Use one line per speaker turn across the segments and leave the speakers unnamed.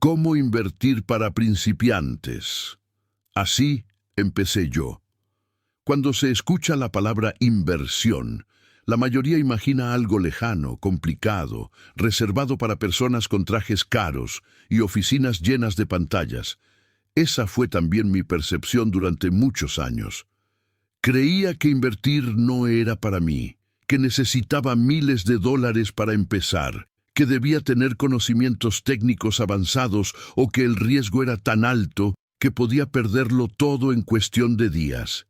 ¿Cómo invertir para principiantes? Así empecé yo. Cuando se escucha la palabra inversión, la mayoría imagina algo lejano, complicado, reservado para personas con trajes caros y oficinas llenas de pantallas. Esa fue también mi percepción durante muchos años. Creía que invertir no era para mí, que necesitaba miles de dólares para empezar, que debía tener conocimientos técnicos avanzados o que el riesgo era tan alto que podía perderlo todo en cuestión de días.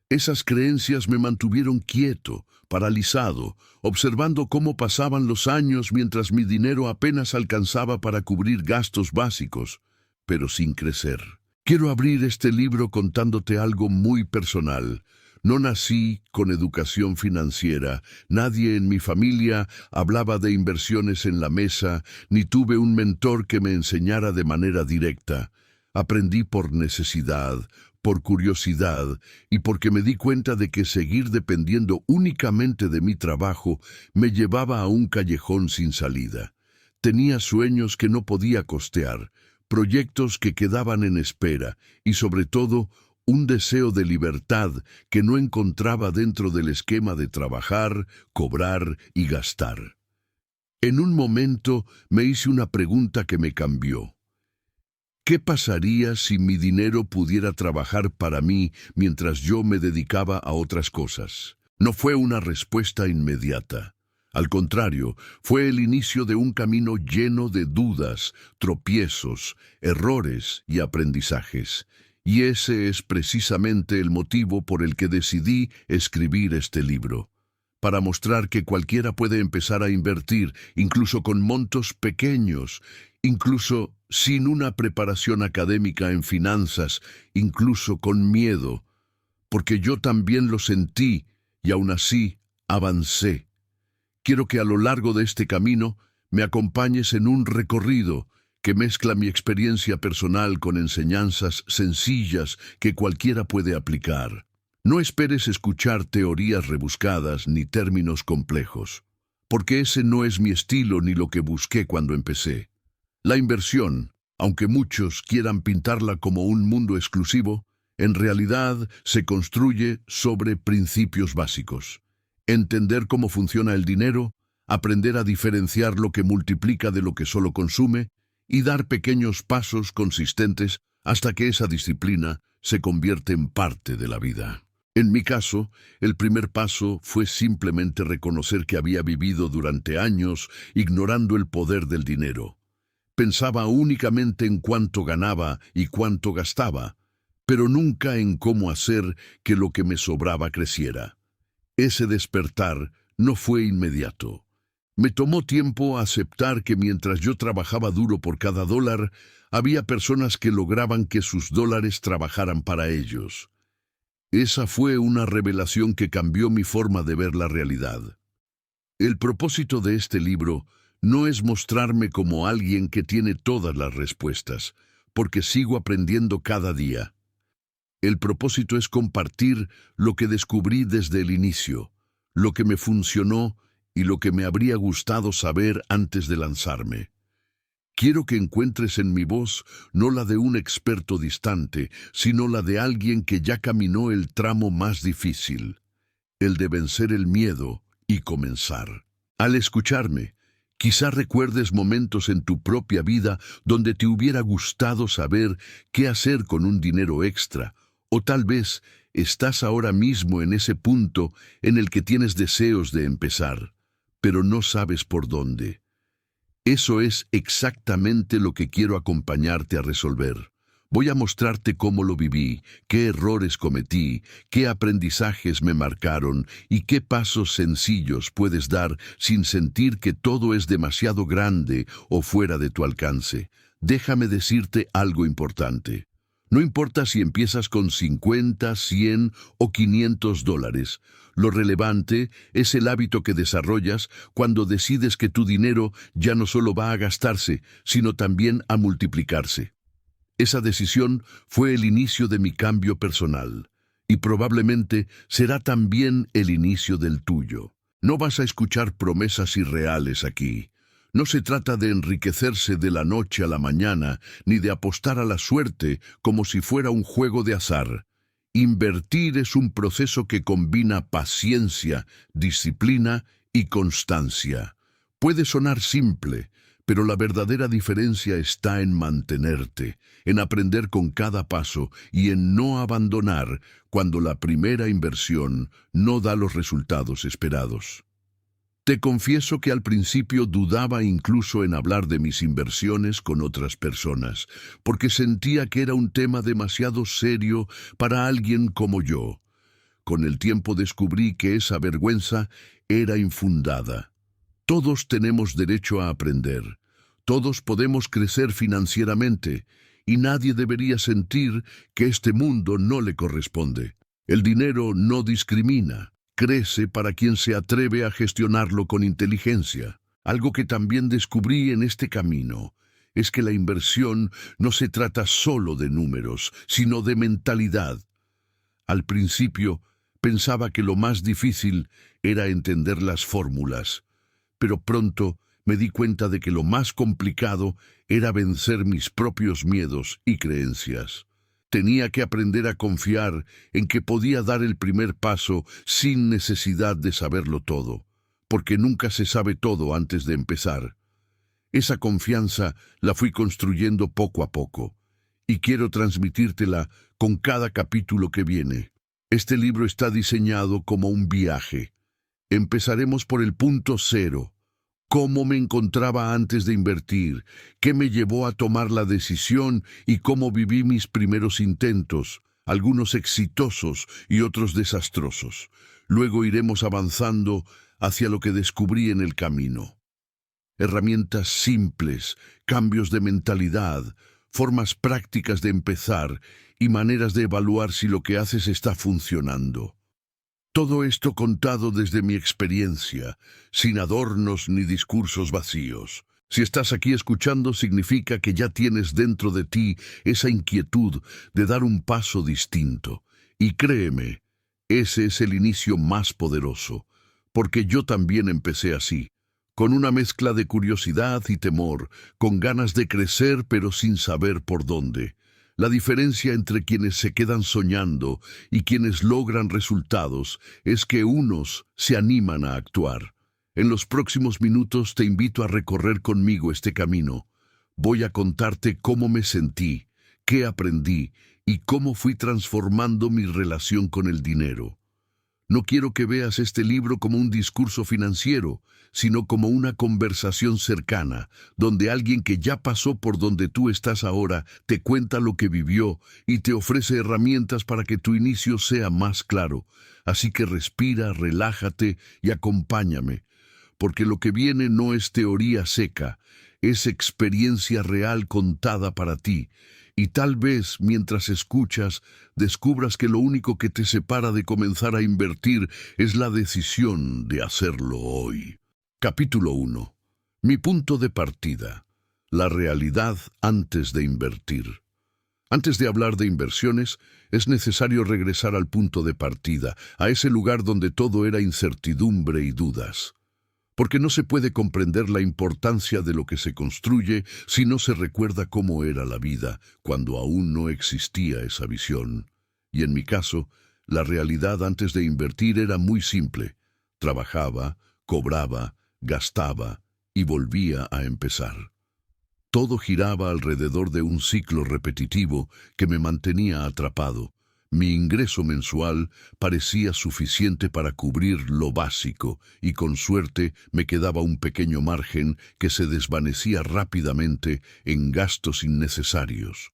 Esas creencias me mantuvieron quieto, paralizado, observando cómo pasaban los años mientras mi dinero apenas alcanzaba para cubrir gastos básicos, pero sin crecer. Quiero abrir este libro contándote algo muy personal. No nací con educación financiera, nadie en mi familia hablaba de inversiones en la mesa, ni tuve un mentor que me enseñara de manera directa. Aprendí por necesidad, por curiosidad y porque me di cuenta de que seguir dependiendo únicamente de mi trabajo me llevaba a un callejón sin salida. Tenía sueños que no podía costear, proyectos que quedaban en espera y, sobre todo, un deseo de libertad que no encontraba dentro del esquema de trabajar, cobrar y gastar. En un momento me hice una pregunta que me cambió. ¿Qué pasaría si mi dinero pudiera trabajar para mí mientras yo me dedicaba a otras cosas? No fue una respuesta inmediata. Al contrario, fue el inicio de un camino lleno de dudas, tropiezos, errores y aprendizajes. Y ese es precisamente el motivo por el que decidí escribir este libro. Para mostrar que cualquiera puede empezar a invertir, incluso con montos pequeños, incluso sin una preparación académica en finanzas, incluso con miedo, porque yo también lo sentí y aún así avancé. Quiero que a lo largo de este camino me acompañes en un recorrido que mezcla mi experiencia personal con enseñanzas sencillas que cualquiera puede aplicar. No esperes escuchar teorías rebuscadas ni términos complejos, porque ese no es mi estilo ni lo que busqué cuando empecé. La inversión, aunque muchos quieran pintarla como un mundo exclusivo, en realidad se construye sobre principios básicos. Entender cómo funciona el dinero, aprender a diferenciar lo que multiplica de lo que solo consume y dar pequeños pasos consistentes hasta que esa disciplina se convierte en parte de la vida. En mi caso, el primer paso fue simplemente reconocer que había vivido durante años ignorando el poder del dinero. Pensaba únicamente en cuánto ganaba y cuánto gastaba, pero nunca en cómo hacer que lo que me sobraba creciera. Ese despertar no fue inmediato. Me tomó tiempo aceptar que mientras yo trabajaba duro por cada dólar, había personas que lograban que sus dólares trabajaran para ellos. Esa fue una revelación que cambió mi forma de ver la realidad. El propósito de este libro no es mostrarme como alguien que tiene todas las respuestas, porque sigo aprendiendo cada día. El propósito es compartir lo que descubrí desde el inicio, lo que me funcionó y lo que me habría gustado saber antes de lanzarme. Quiero que encuentres en mi voz no la de un experto distante, sino la de alguien que ya caminó el tramo más difícil, el de vencer el miedo y comenzar. Al escucharme, quizá recuerdes momentos en tu propia vida donde te hubiera gustado saber qué hacer con un dinero extra, o tal vez estás ahora mismo en ese punto en el que tienes deseos de empezar, pero no sabes por dónde. Eso es exactamente lo que quiero acompañarte a resolver. Voy a mostrarte cómo lo viví, qué errores cometí, qué aprendizajes me marcaron y qué pasos sencillos puedes dar sin sentir que todo es demasiado grande o fuera de tu alcance. Déjame decirte algo importante. No importa si empiezas con 50, 100 o 500 dólares. Lo relevante es el hábito que desarrollas cuando decides que tu dinero ya no solo va a gastarse, sino también a multiplicarse. Esa decisión fue el inicio de mi cambio personal, y probablemente será también el inicio del tuyo. No vas a escuchar promesas irreales aquí. No se trata de enriquecerse de la noche a la mañana, ni de apostar a la suerte como si fuera un juego de azar. Invertir es un proceso que combina paciencia, disciplina y constancia. Puede sonar simple, pero la verdadera diferencia está en mantenerte, en aprender con cada paso y en no abandonar cuando la primera inversión no da los resultados esperados. Te confieso que al principio dudaba incluso en hablar de mis inversiones con otras personas, porque sentía que era un tema demasiado serio para alguien como yo. Con el tiempo descubrí que esa vergüenza era infundada. Todos tenemos derecho a aprender. Todos podemos crecer financieramente, y nadie debería sentir que este mundo no le corresponde. El dinero no discrimina. Crece para quien se atreve a gestionarlo con inteligencia. Algo que también descubrí en este camino es que la inversión no se trata solo de números, sino de mentalidad. Al principio pensaba que lo más difícil era entender las fórmulas, pero pronto me di cuenta de que lo más complicado era vencer mis propios miedos y creencias. Tenía que aprender a confiar en que podía dar el primer paso sin necesidad de saberlo todo, porque nunca se sabe todo antes de empezar. Esa confianza la fui construyendo poco a poco, y quiero transmitírtela con cada capítulo que viene. Este libro está diseñado como un viaje. Empezaremos por el punto cero. Cómo me encontraba antes de invertir, qué me llevó a tomar la decisión y cómo viví mis primeros intentos, algunos exitosos y otros desastrosos. Luego iremos avanzando hacia lo que descubrí en el camino. Herramientas simples, cambios de mentalidad, formas prácticas de empezar y maneras de evaluar si lo que haces está funcionando. Todo esto contado desde mi experiencia, sin adornos ni discursos vacíos. Si estás aquí escuchando, significa que ya tienes dentro de ti esa inquietud de dar un paso distinto. Y créeme, ese es el inicio más poderoso, porque yo también empecé así, con una mezcla de curiosidad y temor, con ganas de crecer pero sin saber por dónde. La diferencia entre quienes se quedan soñando y quienes logran resultados es que unos se animan a actuar. En los próximos minutos te invito a recorrer conmigo este camino. Voy a contarte cómo me sentí, qué aprendí y cómo fui transformando mi relación con el dinero. No quiero que veas este libro como un discurso financiero, sino como una conversación cercana, donde alguien que ya pasó por donde tú estás ahora te cuenta lo que vivió y te ofrece herramientas para que tu inicio sea más claro. Así que respira, relájate y acompáñame, porque lo que viene no es teoría seca, es experiencia real contada para ti. Y tal vez, mientras escuchas, descubras que lo único que te separa de comenzar a invertir es la decisión de hacerlo hoy. Capítulo 1. Mi punto de partida. La realidad antes de invertir. Antes de hablar de inversiones, es necesario regresar al punto de partida, a ese lugar donde todo era incertidumbre y dudas. Porque no se puede comprender la importancia de lo que se construye si no se recuerda cómo era la vida cuando aún no existía esa visión. Y en mi caso, la realidad antes de invertir era muy simple. Trabajaba, cobraba, gastaba y volvía a empezar. Todo giraba alrededor de un ciclo repetitivo que me mantenía atrapado. Mi ingreso mensual parecía suficiente para cubrir lo básico y con suerte me quedaba un pequeño margen que se desvanecía rápidamente en gastos innecesarios.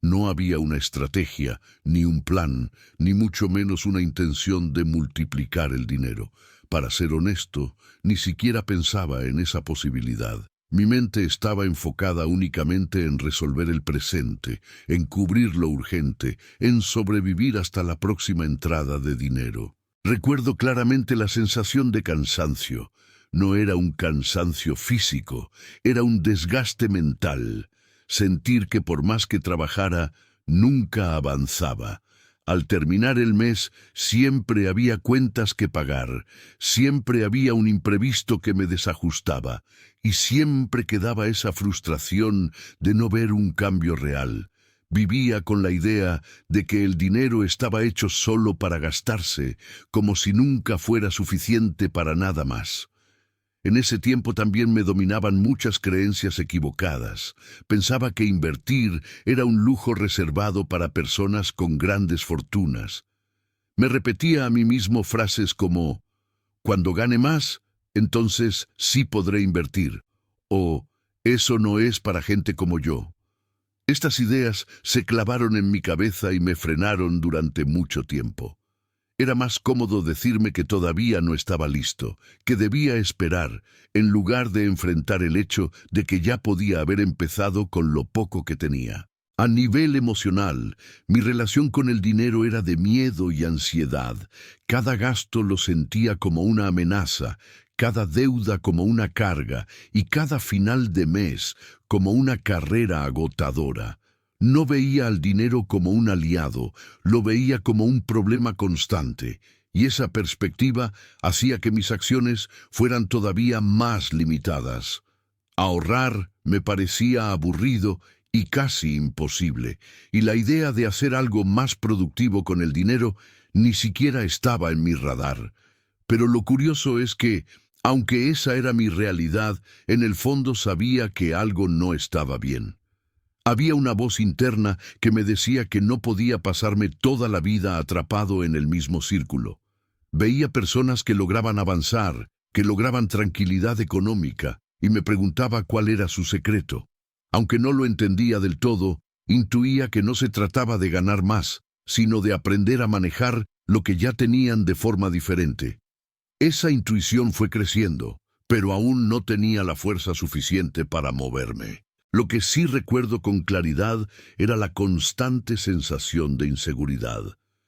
No había una estrategia, ni un plan, ni mucho menos una intención de multiplicar el dinero. Para ser honesto, ni siquiera pensaba en esa posibilidad. Mi mente estaba enfocada únicamente en resolver el presente, en cubrir lo urgente, en sobrevivir hasta la próxima entrada de dinero. Recuerdo claramente la sensación de cansancio. No era un cansancio físico, era un desgaste mental. Sentir que por más que trabajara, nunca avanzaba. Al terminar el mes, siempre había cuentas que pagar, siempre había un imprevisto que me desajustaba, y siempre quedaba esa frustración de no ver un cambio real. Vivía con la idea de que el dinero estaba hecho solo para gastarse, como si nunca fuera suficiente para nada más. En ese tiempo también me dominaban muchas creencias equivocadas. Pensaba que invertir era un lujo reservado para personas con grandes fortunas. Me repetía a mí mismo frases como: cuando gane más, entonces sí podré invertir. O eso no es para gente como yo. Estas ideas se clavaron en mi cabeza y me frenaron durante mucho tiempo. Era más cómodo decirme que todavía no estaba listo, que debía esperar, en lugar de enfrentar el hecho de que ya podía haber empezado con lo poco que tenía. A nivel emocional, mi relación con el dinero era de miedo y ansiedad. Cada gasto lo sentía como una amenaza, cada deuda como una carga y cada final de mes como una carrera agotadora. No veía al dinero como un aliado, lo veía como un problema constante, y esa perspectiva hacía que mis acciones fueran todavía más limitadas. Ahorrar me parecía aburrido y casi imposible, y la idea de hacer algo más productivo con el dinero ni siquiera estaba en mi radar. Pero lo curioso es que, aunque esa era mi realidad, en el fondo sabía que algo no estaba bien. Había una voz interna que me decía que no podía pasarme toda la vida atrapado en el mismo círculo. Veía personas que lograban avanzar, que lograban tranquilidad económica, y me preguntaba cuál era su secreto. Aunque no lo entendía del todo, intuía que no se trataba de ganar más, sino de aprender a manejar lo que ya tenían de forma diferente. Esa intuición fue creciendo, pero aún no tenía la fuerza suficiente para moverme. Lo que sí recuerdo con claridad era la constante sensación de inseguridad.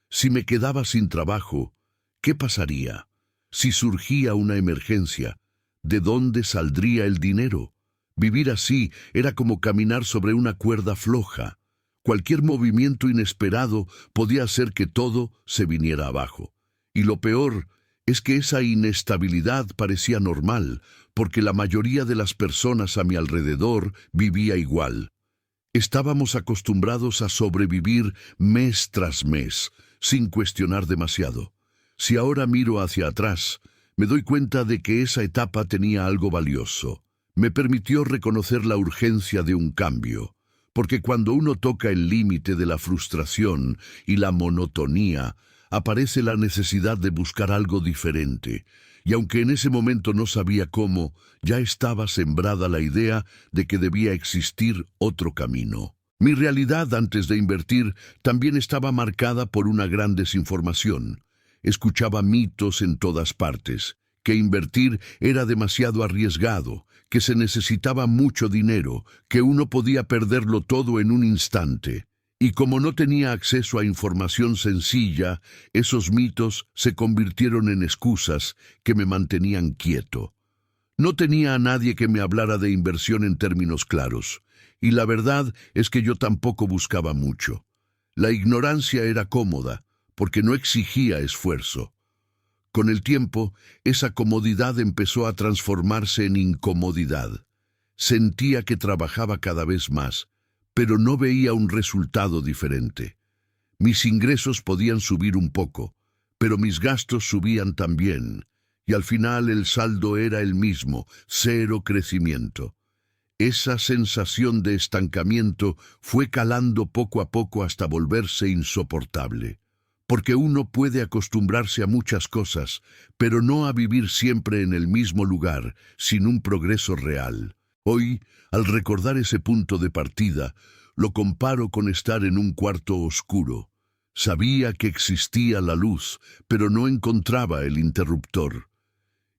Si me quedaba sin trabajo, ¿qué pasaría? Si surgía una emergencia, ¿de dónde saldría el dinero? Vivir así era como caminar sobre una cuerda floja. Cualquier movimiento inesperado podía hacer que todo se viniera abajo. Y lo peor es que esa inestabilidad parecía normal, porque la mayoría de las personas a mi alrededor vivía igual. Estábamos acostumbrados a sobrevivir mes tras mes, sin cuestionar demasiado. Si ahora miro hacia atrás, me doy cuenta de que esa etapa tenía algo valioso. Me permitió reconocer la urgencia de un cambio, porque cuando uno toca el límite de la frustración y la monotonía, aparece la necesidad de buscar algo diferente. Y aunque en ese momento no sabía cómo, ya estaba sembrada la idea de que debía existir otro camino. Mi realidad antes de invertir también estaba marcada por una gran desinformación. Escuchaba mitos en todas partes, que invertir era demasiado arriesgado, que se necesitaba mucho dinero, que uno podía perderlo todo en un instante. Y como no tenía acceso a información sencilla, esos mitos se convirtieron en excusas que me mantenían quieto. No tenía a nadie que me hablara de inversión en términos claros, y la verdad es que yo tampoco buscaba mucho. La ignorancia era cómoda, porque no exigía esfuerzo. Con el tiempo, esa comodidad empezó a transformarse en incomodidad. Sentía que trabajaba cada vez más, pero no veía un resultado diferente. Mis ingresos podían subir un poco, pero mis gastos subían también, y al final el saldo era el mismo, cero crecimiento. Esa sensación de estancamiento fue calando poco a poco hasta volverse insoportable, porque uno puede acostumbrarse a muchas cosas, pero no a vivir siempre en el mismo lugar, sin un progreso real. Hoy, al recordar ese punto de partida, lo comparo con estar en un cuarto oscuro. Sabía que existía la luz, pero no encontraba el interruptor.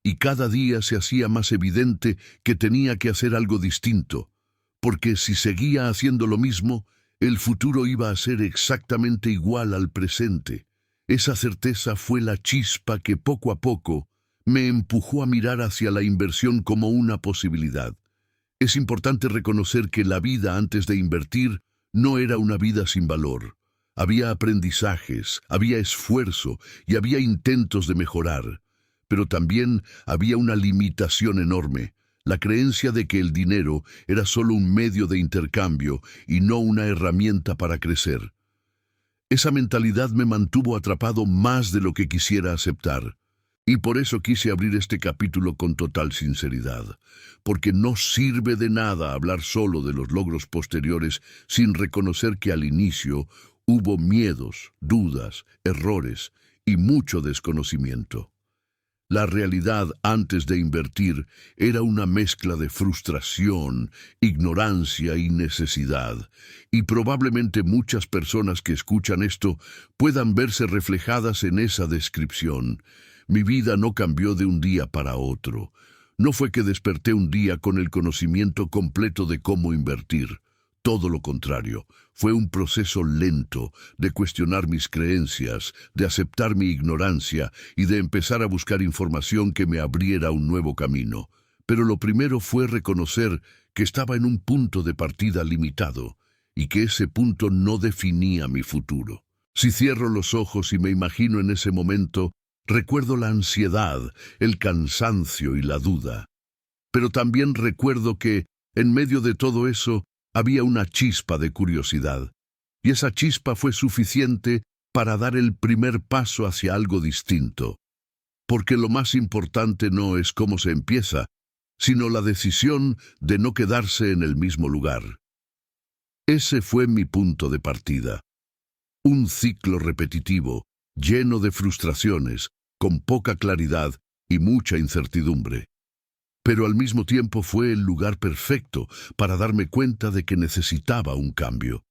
Y cada día se hacía más evidente que tenía que hacer algo distinto, porque si seguía haciendo lo mismo, el futuro iba a ser exactamente igual al presente. Esa certeza fue la chispa que poco a poco me empujó a mirar hacia la inversión como una posibilidad. Es importante reconocer que la vida antes de invertir no era una vida sin valor. Había aprendizajes, había esfuerzo y había intentos de mejorar. Pero también había una limitación enorme, la creencia de que el dinero era solo un medio de intercambio y no una herramienta para crecer. Esa mentalidad me mantuvo atrapado más de lo que quisiera aceptar. Y por eso quise abrir este capítulo con total sinceridad, porque no sirve de nada hablar solo de los logros posteriores sin reconocer que al inicio hubo miedos, dudas, errores y mucho desconocimiento. La realidad antes de invertir era una mezcla de frustración, ignorancia y necesidad, y probablemente muchas personas que escuchan esto puedan verse reflejadas en esa descripción. Mi vida no cambió de un día para otro. No fue que desperté un día con el conocimiento completo de cómo invertir. Todo lo contrario, fue un proceso lento de cuestionar mis creencias, de aceptar mi ignorancia y de empezar a buscar información que me abriera un nuevo camino. Pero lo primero fue reconocer que estaba en un punto de partida limitado y que ese punto no definía mi futuro. Si cierro los ojos y me imagino en ese momento, recuerdo la ansiedad, el cansancio y la duda. Pero también recuerdo que, en medio de todo eso, había una chispa de curiosidad, y esa chispa fue suficiente para dar el primer paso hacia algo distinto. Porque lo más importante no es cómo se empieza, sino la decisión de no quedarse en el mismo lugar. Ese fue mi punto de partida. Un ciclo repetitivo, lleno de frustraciones, con poca claridad y mucha incertidumbre. Pero al mismo tiempo fue el lugar perfecto para darme cuenta de que necesitaba un cambio.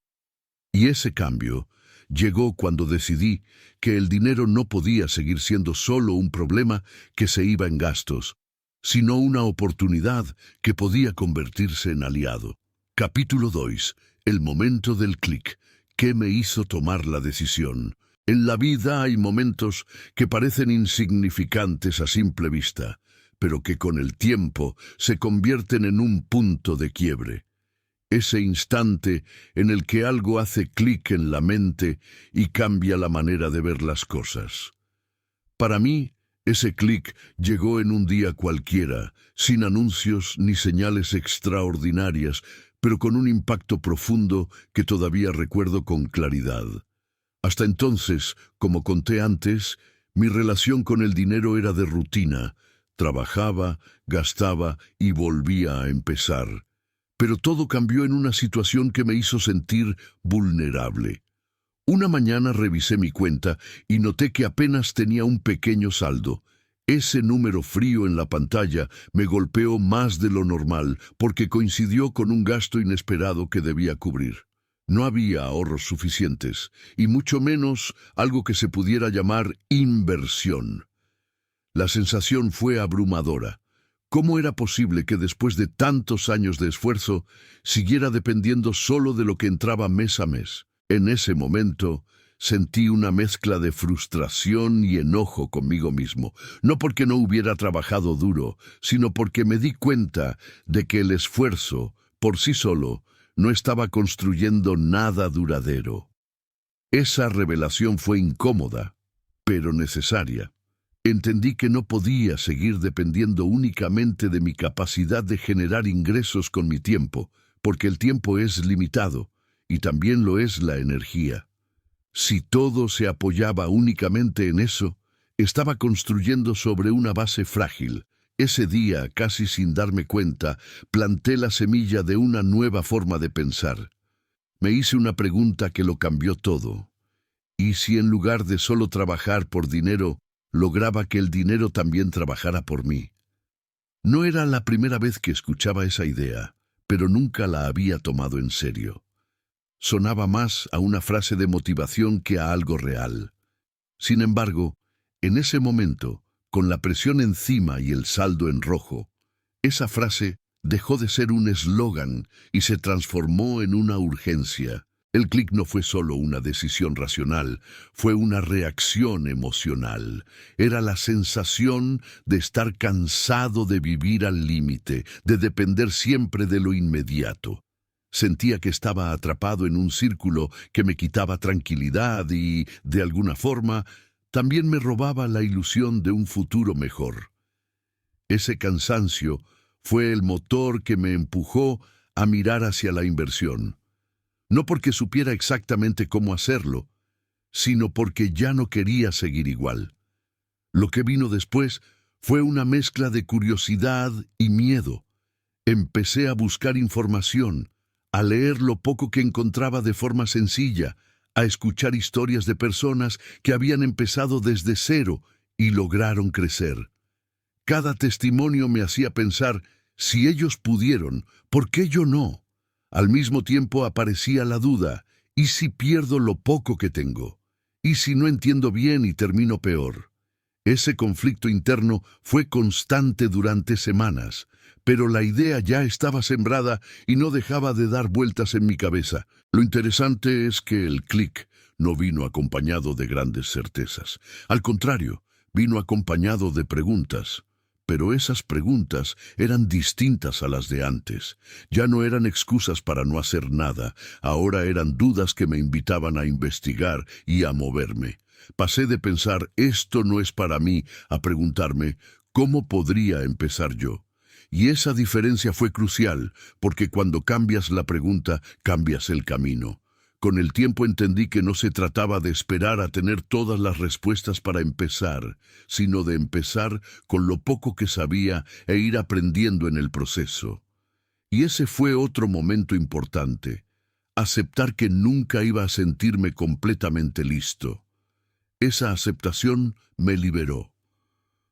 Y ese cambio llegó cuando decidí que el dinero no podía seguir siendo solo un problema que se iba en gastos, sino una oportunidad que podía convertirse en aliado. Capítulo 2. El momento del clic. ¿Qué me hizo tomar la decisión? En la vida hay momentos que parecen insignificantes a simple vista, pero que con el tiempo se convierten en un punto de quiebre. Ese instante en el que algo hace clic en la mente y cambia la manera de ver las cosas. Para mí, ese clic llegó en un día cualquiera, sin anuncios ni señales extraordinarias, pero con un impacto profundo que todavía recuerdo con claridad. Hasta entonces, como conté antes, mi relación con el dinero era de rutina. Trabajaba, gastaba y volvía a empezar. Pero todo cambió en una situación que me hizo sentir vulnerable. Una mañana revisé mi cuenta y noté que apenas tenía un pequeño saldo. Ese número frío en la pantalla me golpeó más de lo normal porque coincidió con un gasto inesperado que debía cubrir. No había ahorros suficientes, y mucho menos algo que se pudiera llamar inversión. La sensación fue abrumadora. ¿Cómo era posible que después de tantos años de esfuerzo siguiera dependiendo solo de lo que entraba mes a mes? En ese momento sentí una mezcla de frustración y enojo conmigo mismo, no porque no hubiera trabajado duro, sino porque me di cuenta de que el esfuerzo, por sí solo, no estaba construyendo nada duradero. Esa revelación fue incómoda, pero necesaria. Entendí que no podía seguir dependiendo únicamente de mi capacidad de generar ingresos con mi tiempo, porque el tiempo es limitado, y también lo es la energía. Si todo se apoyaba únicamente en eso, estaba construyendo sobre una base frágil. Ese día, casi sin darme cuenta, planté la semilla de una nueva forma de pensar. Me hice una pregunta que lo cambió todo. ¿Y si en lugar de solo trabajar por dinero, lograba que el dinero también trabajara por mí? No era la primera vez que escuchaba esa idea, pero nunca la había tomado en serio. Sonaba más a una frase de motivación que a algo real. Sin embargo, en ese momento, con la presión encima y el saldo en rojo, esa frase dejó de ser un eslogan y se transformó en una urgencia. El clic no fue solo una decisión racional, fue una reacción emocional. Era la sensación de estar cansado de vivir al límite, de depender siempre de lo inmediato. Sentía que estaba atrapado en un círculo que me quitaba tranquilidad y, de alguna forma, también me robaba la ilusión de un futuro mejor. Ese cansancio Fue el motor que me empujó a mirar hacia la inversión. No porque supiera exactamente cómo hacerlo, sino porque ya no quería seguir igual. Lo que vino después fue una mezcla de curiosidad y miedo. Empecé a buscar información, a leer lo poco que encontraba de forma sencilla, a escuchar historias de personas que habían empezado desde cero y lograron crecer. Cada testimonio me hacía pensar, si ellos pudieron, ¿por qué yo no? Al mismo tiempo aparecía la duda, ¿y si pierdo lo poco que tengo? ¿Y si no entiendo bien y termino peor? Ese conflicto interno fue constante durante semanas, pero la idea ya estaba sembrada y no dejaba de dar vueltas en mi cabeza. Lo interesante es que el clic no vino acompañado de grandes certezas. Al contrario, vino acompañado de preguntas. Pero esas preguntas eran distintas a las de antes. Ya no eran excusas para no hacer nada, ahora eran dudas que me invitaban a investigar y a moverme. Pasé de pensar, esto no es para mí, a preguntarme, ¿cómo podría empezar yo? Y esa diferencia fue crucial, porque cuando cambias la pregunta, cambias el camino. Con el tiempo entendí que no se trataba de esperar a tener todas las respuestas para empezar, sino de empezar con lo poco que sabía e ir aprendiendo en el proceso. Y ese fue otro momento importante, aceptar que nunca iba a sentirme completamente listo. Esa aceptación me liberó,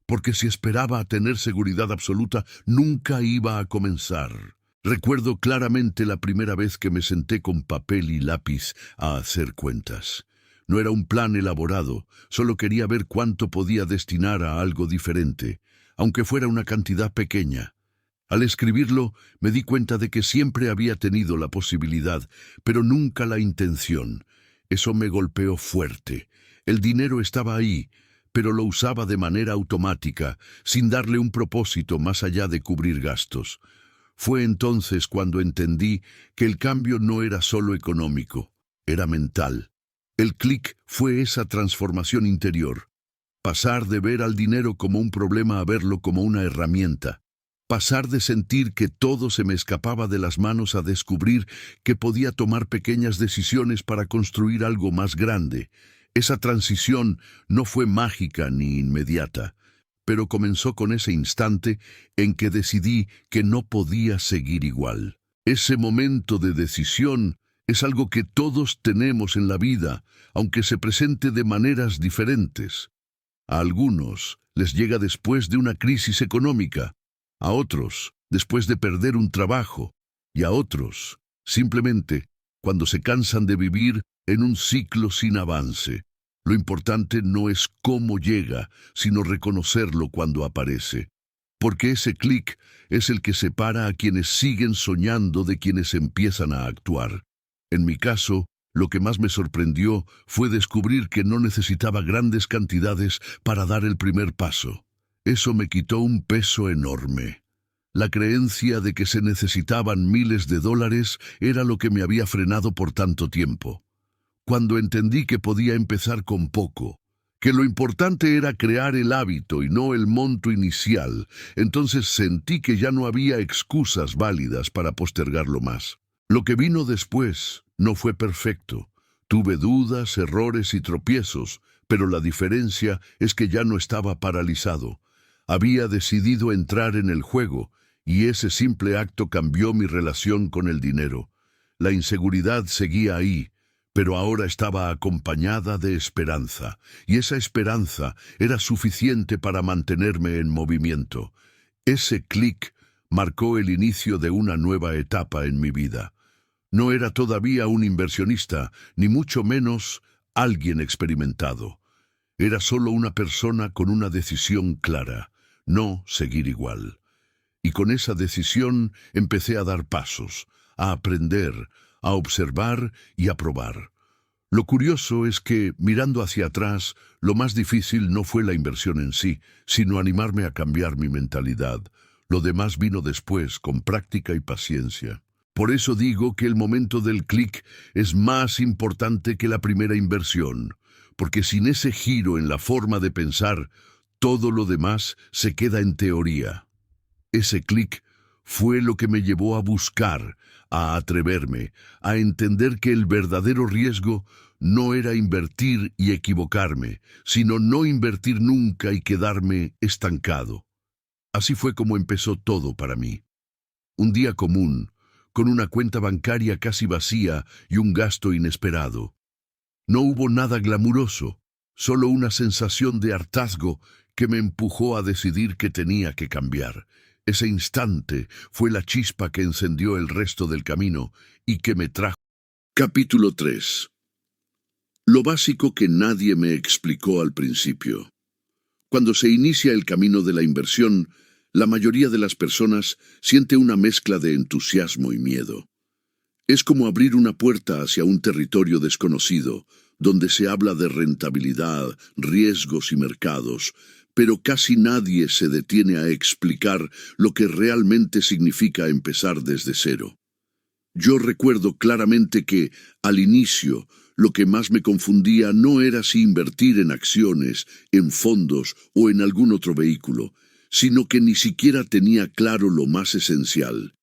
porque si esperaba a tener seguridad absoluta, nunca iba a comenzar. Recuerdo claramente la primera vez que me senté con papel y lápiz a hacer cuentas. No era un plan elaborado, solo quería ver cuánto podía destinar a algo diferente, aunque fuera una cantidad pequeña. Al escribirlo, me di cuenta de que siempre había tenido la posibilidad, pero nunca la intención. Eso me golpeó fuerte. El dinero estaba ahí, pero lo usaba de manera automática, sin darle un propósito más allá de cubrir gastos. Fue entonces cuando entendí que el cambio no era solo económico, era mental. El clic fue esa transformación interior. Pasar de ver al dinero como un problema a verlo como una herramienta. Pasar de sentir que todo se me escapaba de las manos a descubrir que podía tomar pequeñas decisiones para construir algo más grande. Esa transición no fue mágica ni inmediata, pero comenzó con ese instante en que decidí que no podía seguir igual. Ese momento de decisión es algo que todos tenemos en la vida, aunque se presente de maneras diferentes. A algunos les llega después de una crisis económica, a otros después de perder un trabajo, y a otros simplemente cuando se cansan de vivir en un ciclo sin avance. Lo importante no es cómo llega, sino reconocerlo cuando aparece. Porque ese clic es el que separa a quienes siguen soñando de quienes empiezan a actuar. En mi caso, lo que más me sorprendió fue descubrir que no necesitaba grandes cantidades para dar el primer paso. Eso me quitó un peso enorme. La creencia de que se necesitaban miles de dólares era lo que me había frenado por tanto tiempo. Cuando entendí que podía empezar con poco, que lo importante era crear el hábito y no el monto inicial, entonces sentí que ya no había excusas válidas para postergarlo más. Lo que vino después no fue perfecto. Tuve dudas, errores y tropiezos, pero la diferencia es que ya no estaba paralizado. Había decidido entrar en el juego, y ese simple acto cambió mi relación con el dinero. La inseguridad seguía ahí, pero ahora estaba acompañada de esperanza, y esa esperanza era suficiente para mantenerme en movimiento. Ese clic marcó el inicio de una nueva etapa en mi vida. No era todavía un inversionista, ni mucho menos alguien experimentado. Era solo una persona con una decisión clara, no seguir igual. Y con esa decisión empecé a dar pasos, a aprender, a observar y a probar. Lo curioso es que, mirando hacia atrás, lo más difícil no fue la inversión en sí, sino animarme a cambiar mi mentalidad. Lo demás vino después, con práctica y paciencia. Por eso digo que el momento del clic es más importante que la primera inversión, porque sin ese giro en la forma de pensar, todo lo demás se queda en teoría. Ese clic Fue lo que me llevó a buscar, a atreverme, a entender que el verdadero riesgo no era invertir y equivocarme, sino no invertir nunca y quedarme estancado. Así fue como empezó todo para mí. Un día común, con una cuenta bancaria casi vacía y un gasto inesperado. No hubo nada glamuroso, solo una sensación de hartazgo que me empujó a decidir que tenía que cambiar. Ese instante fue la chispa que encendió el resto del camino y que me trajo. Capítulo 3. Lo básico que nadie me explicó al principio. Cuando se inicia el camino de la inversión, la mayoría de las personas siente una mezcla de entusiasmo y miedo. Es como abrir una puerta hacia un territorio desconocido, donde se habla de rentabilidad, riesgos y mercados, pero casi nadie se detiene a explicar lo que realmente significa empezar desde cero. Yo recuerdo claramente que, al inicio, lo que más me confundía no era si invertir en acciones, en fondos o en algún otro vehículo, sino que ni siquiera tenía claro lo más esencial.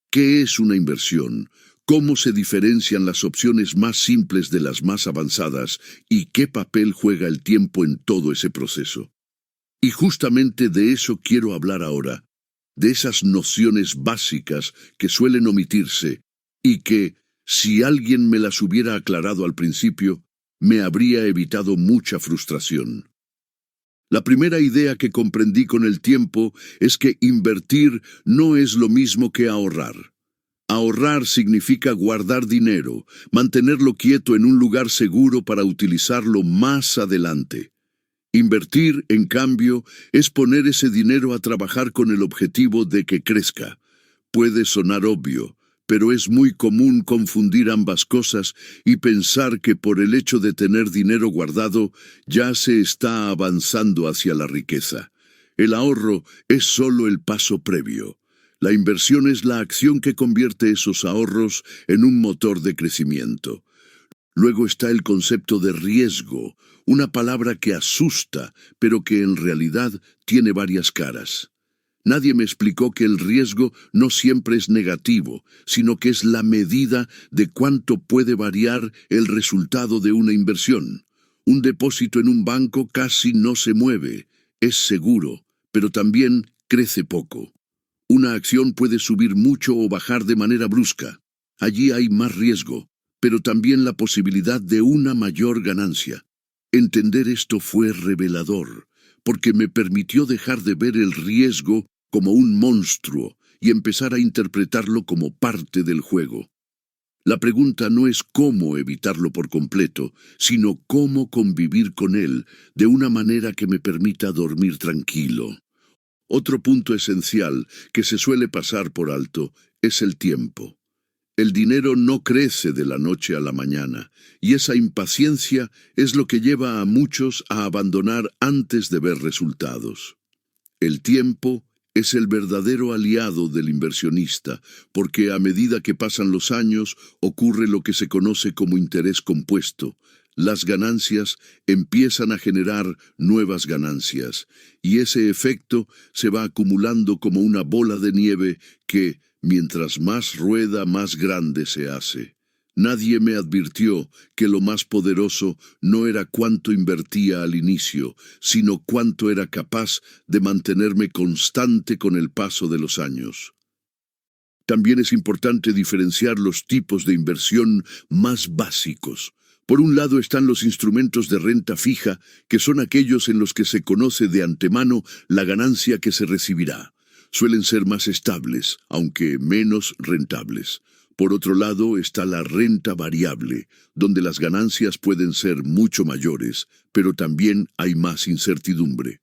¿Qué es una inversión? ¿Cómo se diferencian las opciones más simples de las más avanzadas? ¿Y qué papel juega el tiempo en todo ese proceso? Y justamente de eso quiero hablar ahora, de esas nociones básicas que suelen omitirse y que, si alguien me las hubiera aclarado al principio, me habría evitado mucha frustración. La primera idea que comprendí con el tiempo es que invertir no es lo mismo que ahorrar. Ahorrar significa guardar dinero, mantenerlo quieto en un lugar seguro para utilizarlo más adelante. Invertir, en cambio, es poner ese dinero a trabajar con el objetivo de que crezca. Puede sonar obvio, pero es muy común confundir ambas cosas y pensar que por el hecho de tener dinero guardado ya se está avanzando hacia la riqueza. El ahorro es solo el paso previo. La inversión es la acción que convierte esos ahorros en un motor de crecimiento. Luego está el concepto de riesgo, una palabra que asusta, pero que en realidad tiene varias caras. Nadie me explicó que el riesgo no siempre es negativo, sino que es la medida de cuánto puede variar el resultado de una inversión. Un depósito en un banco casi no se mueve, es seguro, pero también crece poco. Una acción puede subir mucho o bajar de manera brusca. Allí hay más riesgo, pero también la posibilidad de una mayor ganancia. Entender esto fue revelador, porque me permitió dejar de ver el riesgo como un monstruo y empezar a interpretarlo como parte del juego. La pregunta no es cómo evitarlo por completo, sino cómo convivir con él de una manera que me permita dormir tranquilo. Otro punto esencial que se suele pasar por alto es el tiempo. El dinero no crece de la noche a la mañana, y esa impaciencia es lo que lleva a muchos a abandonar antes de ver resultados. El tiempo es el verdadero aliado del inversionista, porque a medida que pasan los años ocurre lo que se conoce como interés compuesto. Las ganancias empiezan a generar nuevas ganancias, y ese efecto se va acumulando como una bola de nieve que, mientras más rueda, más grande se hace. Nadie me advirtió que lo más poderoso no era cuánto invertía al inicio, sino cuánto era capaz de mantenerme constante con el paso de los años. También es importante diferenciar los tipos de inversión más básicos. Por un lado están los instrumentos de renta fija, que son aquellos en los que se conoce de antemano la ganancia que se recibirá. Suelen ser más estables, aunque menos rentables. Por otro lado está la renta variable, donde las ganancias pueden ser mucho mayores, pero también hay más incertidumbre.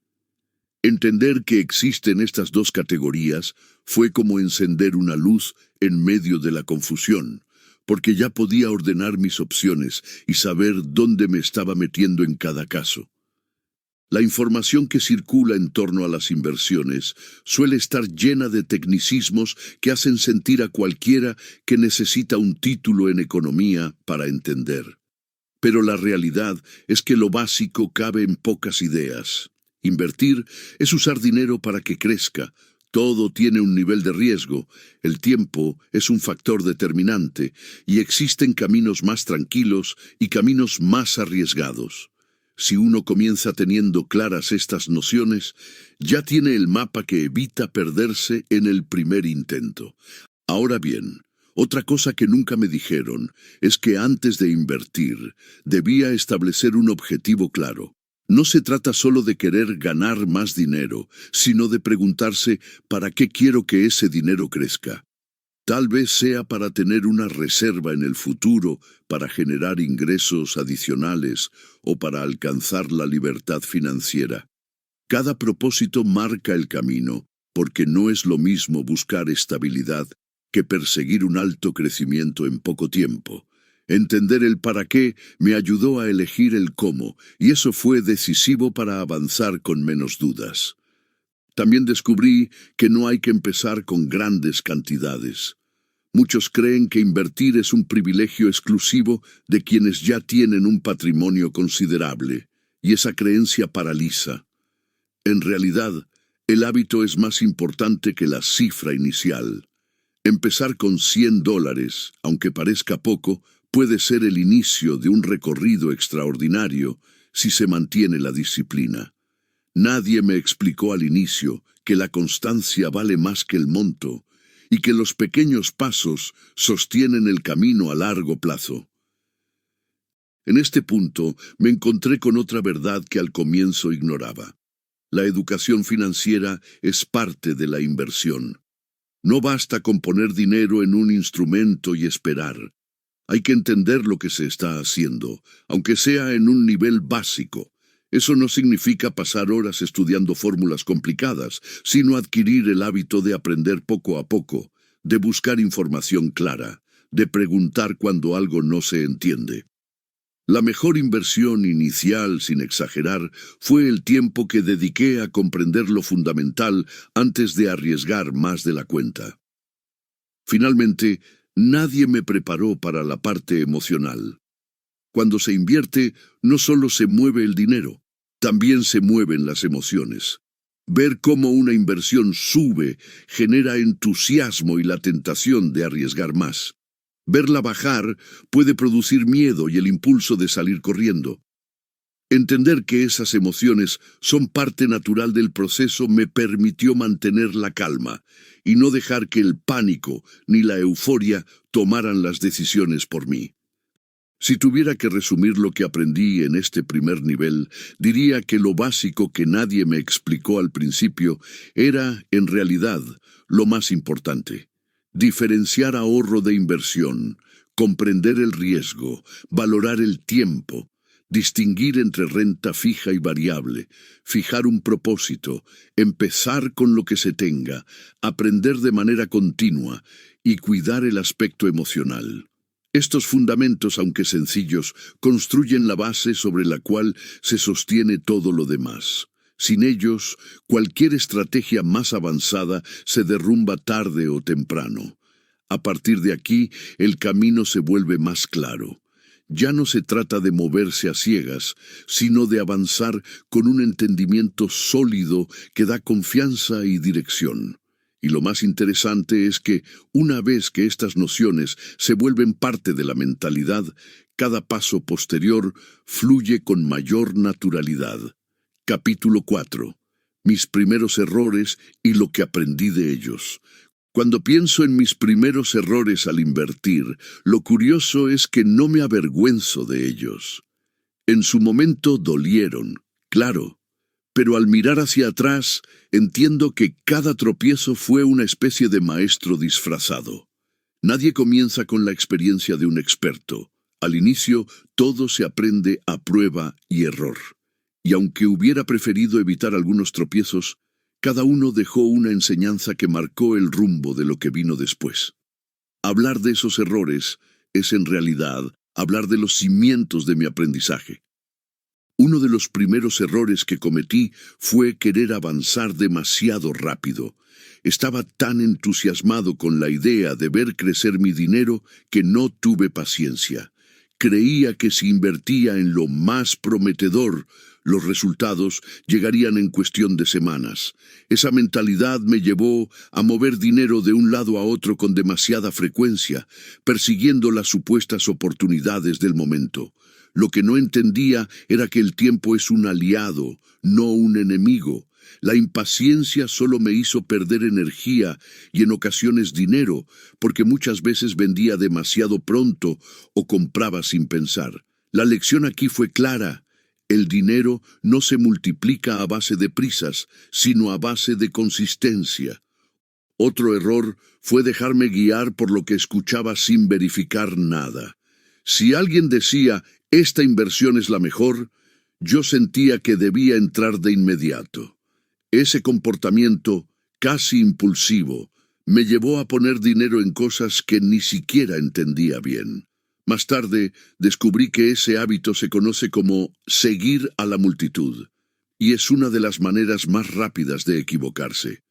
Entender que existen estas dos categorías fue como encender una luz en medio de la confusión, porque ya podía ordenar mis opciones y saber dónde me estaba metiendo en cada caso. La información que circula en torno a las inversiones suele estar llena de tecnicismos que hacen sentir a cualquiera que necesita un título en economía para entender. Pero la realidad es que lo básico cabe en pocas ideas. Invertir es usar dinero para que crezca, Todo tiene un nivel de riesgo, el tiempo es un factor determinante, y existen caminos más tranquilos y caminos más arriesgados. Si uno comienza teniendo claras estas nociones, ya tiene el mapa que evita perderse en el primer intento. Ahora bien, otra cosa que nunca me dijeron es que antes de invertir, debía establecer un objetivo claro. No se trata solo de querer ganar más dinero, sino de preguntarse ¿para qué quiero que ese dinero crezca? Tal vez sea para tener una reserva en el futuro, para generar ingresos adicionales o para alcanzar la libertad financiera. Cada propósito marca el camino, porque no es lo mismo buscar estabilidad que perseguir un alto crecimiento en poco tiempo. Entender el para qué me ayudó a elegir el cómo, y eso fue decisivo para avanzar con menos dudas. También descubrí que no hay que empezar con grandes cantidades. Muchos creen que invertir es un privilegio exclusivo de quienes ya tienen un patrimonio considerable, y esa creencia paraliza. En realidad, el hábito es más importante que la cifra inicial. Empezar con $100, aunque parezca poco, puede ser el inicio de un recorrido extraordinario si se mantiene la disciplina. Nadie me explicó al inicio que la constancia vale más que el monto y que los pequeños pasos sostienen el camino a largo plazo. En este punto me encontré con otra verdad que al comienzo ignoraba. La educación financiera es parte de la inversión. No basta con poner dinero en un instrumento y esperar. Hay que entender lo que se está haciendo, aunque sea en un nivel básico. Eso no significa pasar horas estudiando fórmulas complicadas, sino adquirir el hábito de aprender poco a poco, de buscar información clara, de preguntar cuando algo no se entiende. La mejor inversión inicial, sin exagerar, fue el tiempo que dediqué a comprender lo fundamental antes de arriesgar más de la cuenta. Finalmente, nadie me preparó para la parte emocional. Cuando se invierte, no solo se mueve el dinero, también se mueven las emociones. Ver cómo una inversión sube genera entusiasmo y la tentación de arriesgar más. Verla bajar puede producir miedo y el impulso de salir corriendo. Entender que esas emociones son parte natural del proceso me permitió mantener la calma y no dejar que el pánico ni la euforia tomaran las decisiones por mí. Si tuviera que resumir lo que aprendí en este primer nivel, diría que lo básico que nadie me explicó al principio era, en realidad, lo más importante. Diferenciar ahorro de inversión, comprender el riesgo, valorar el tiempo, distinguir entre renta fija y variable, fijar un propósito, empezar con lo que se tenga, aprender de manera continua y cuidar el aspecto emocional. Estos fundamentos, aunque sencillos, construyen la base sobre la cual se sostiene todo lo demás. Sin ellos, cualquier estrategia más avanzada se derrumba tarde o temprano. A partir de aquí, el camino se vuelve más claro. Ya no se trata de moverse a ciegas, sino de avanzar con un entendimiento sólido que da confianza y dirección. Y lo más interesante es que, una vez que estas nociones se vuelven parte de la mentalidad, cada paso posterior fluye con mayor naturalidad. Capítulo 4. Mis primeros errores y lo que aprendí de ellos. Cuando pienso en mis primeros errores al invertir, lo curioso es que no me avergüenzo de ellos. En su momento dolieron, claro, pero al mirar hacia atrás entiendo que cada tropiezo fue una especie de maestro disfrazado. Nadie comienza con la experiencia de un experto. Al inicio, todo se aprende a prueba y error. Y aunque hubiera preferido evitar algunos tropiezos, cada uno dejó una enseñanza que marcó el rumbo de lo que vino después. Hablar de esos errores es en realidad hablar de los cimientos de mi aprendizaje. Uno de los primeros errores que cometí fue querer avanzar demasiado rápido. Estaba tan entusiasmado con la idea de ver crecer mi dinero que no tuve paciencia. Creía que si invertía en lo más prometedor, los resultados llegarían en cuestión de semanas. Esa mentalidad me llevó a mover dinero de un lado a otro con demasiada frecuencia, persiguiendo las supuestas oportunidades del momento. Lo que no entendía era que el tiempo es un aliado, no un enemigo. La impaciencia solo me hizo perder energía y en ocasiones dinero, porque muchas veces vendía demasiado pronto o compraba sin pensar. La lección aquí fue clara. El dinero no se multiplica a base de prisas, sino a base de consistencia. Otro error fue dejarme guiar por lo que escuchaba sin verificar nada. Si alguien decía, esta inversión es la mejor, yo sentía que debía entrar de inmediato. Ese comportamiento, casi impulsivo, me llevó a poner dinero en cosas que ni siquiera entendía bien. Más tarde, descubrí que ese hábito se conoce como seguir a la multitud, y es una de las maneras más rápidas de equivocarse.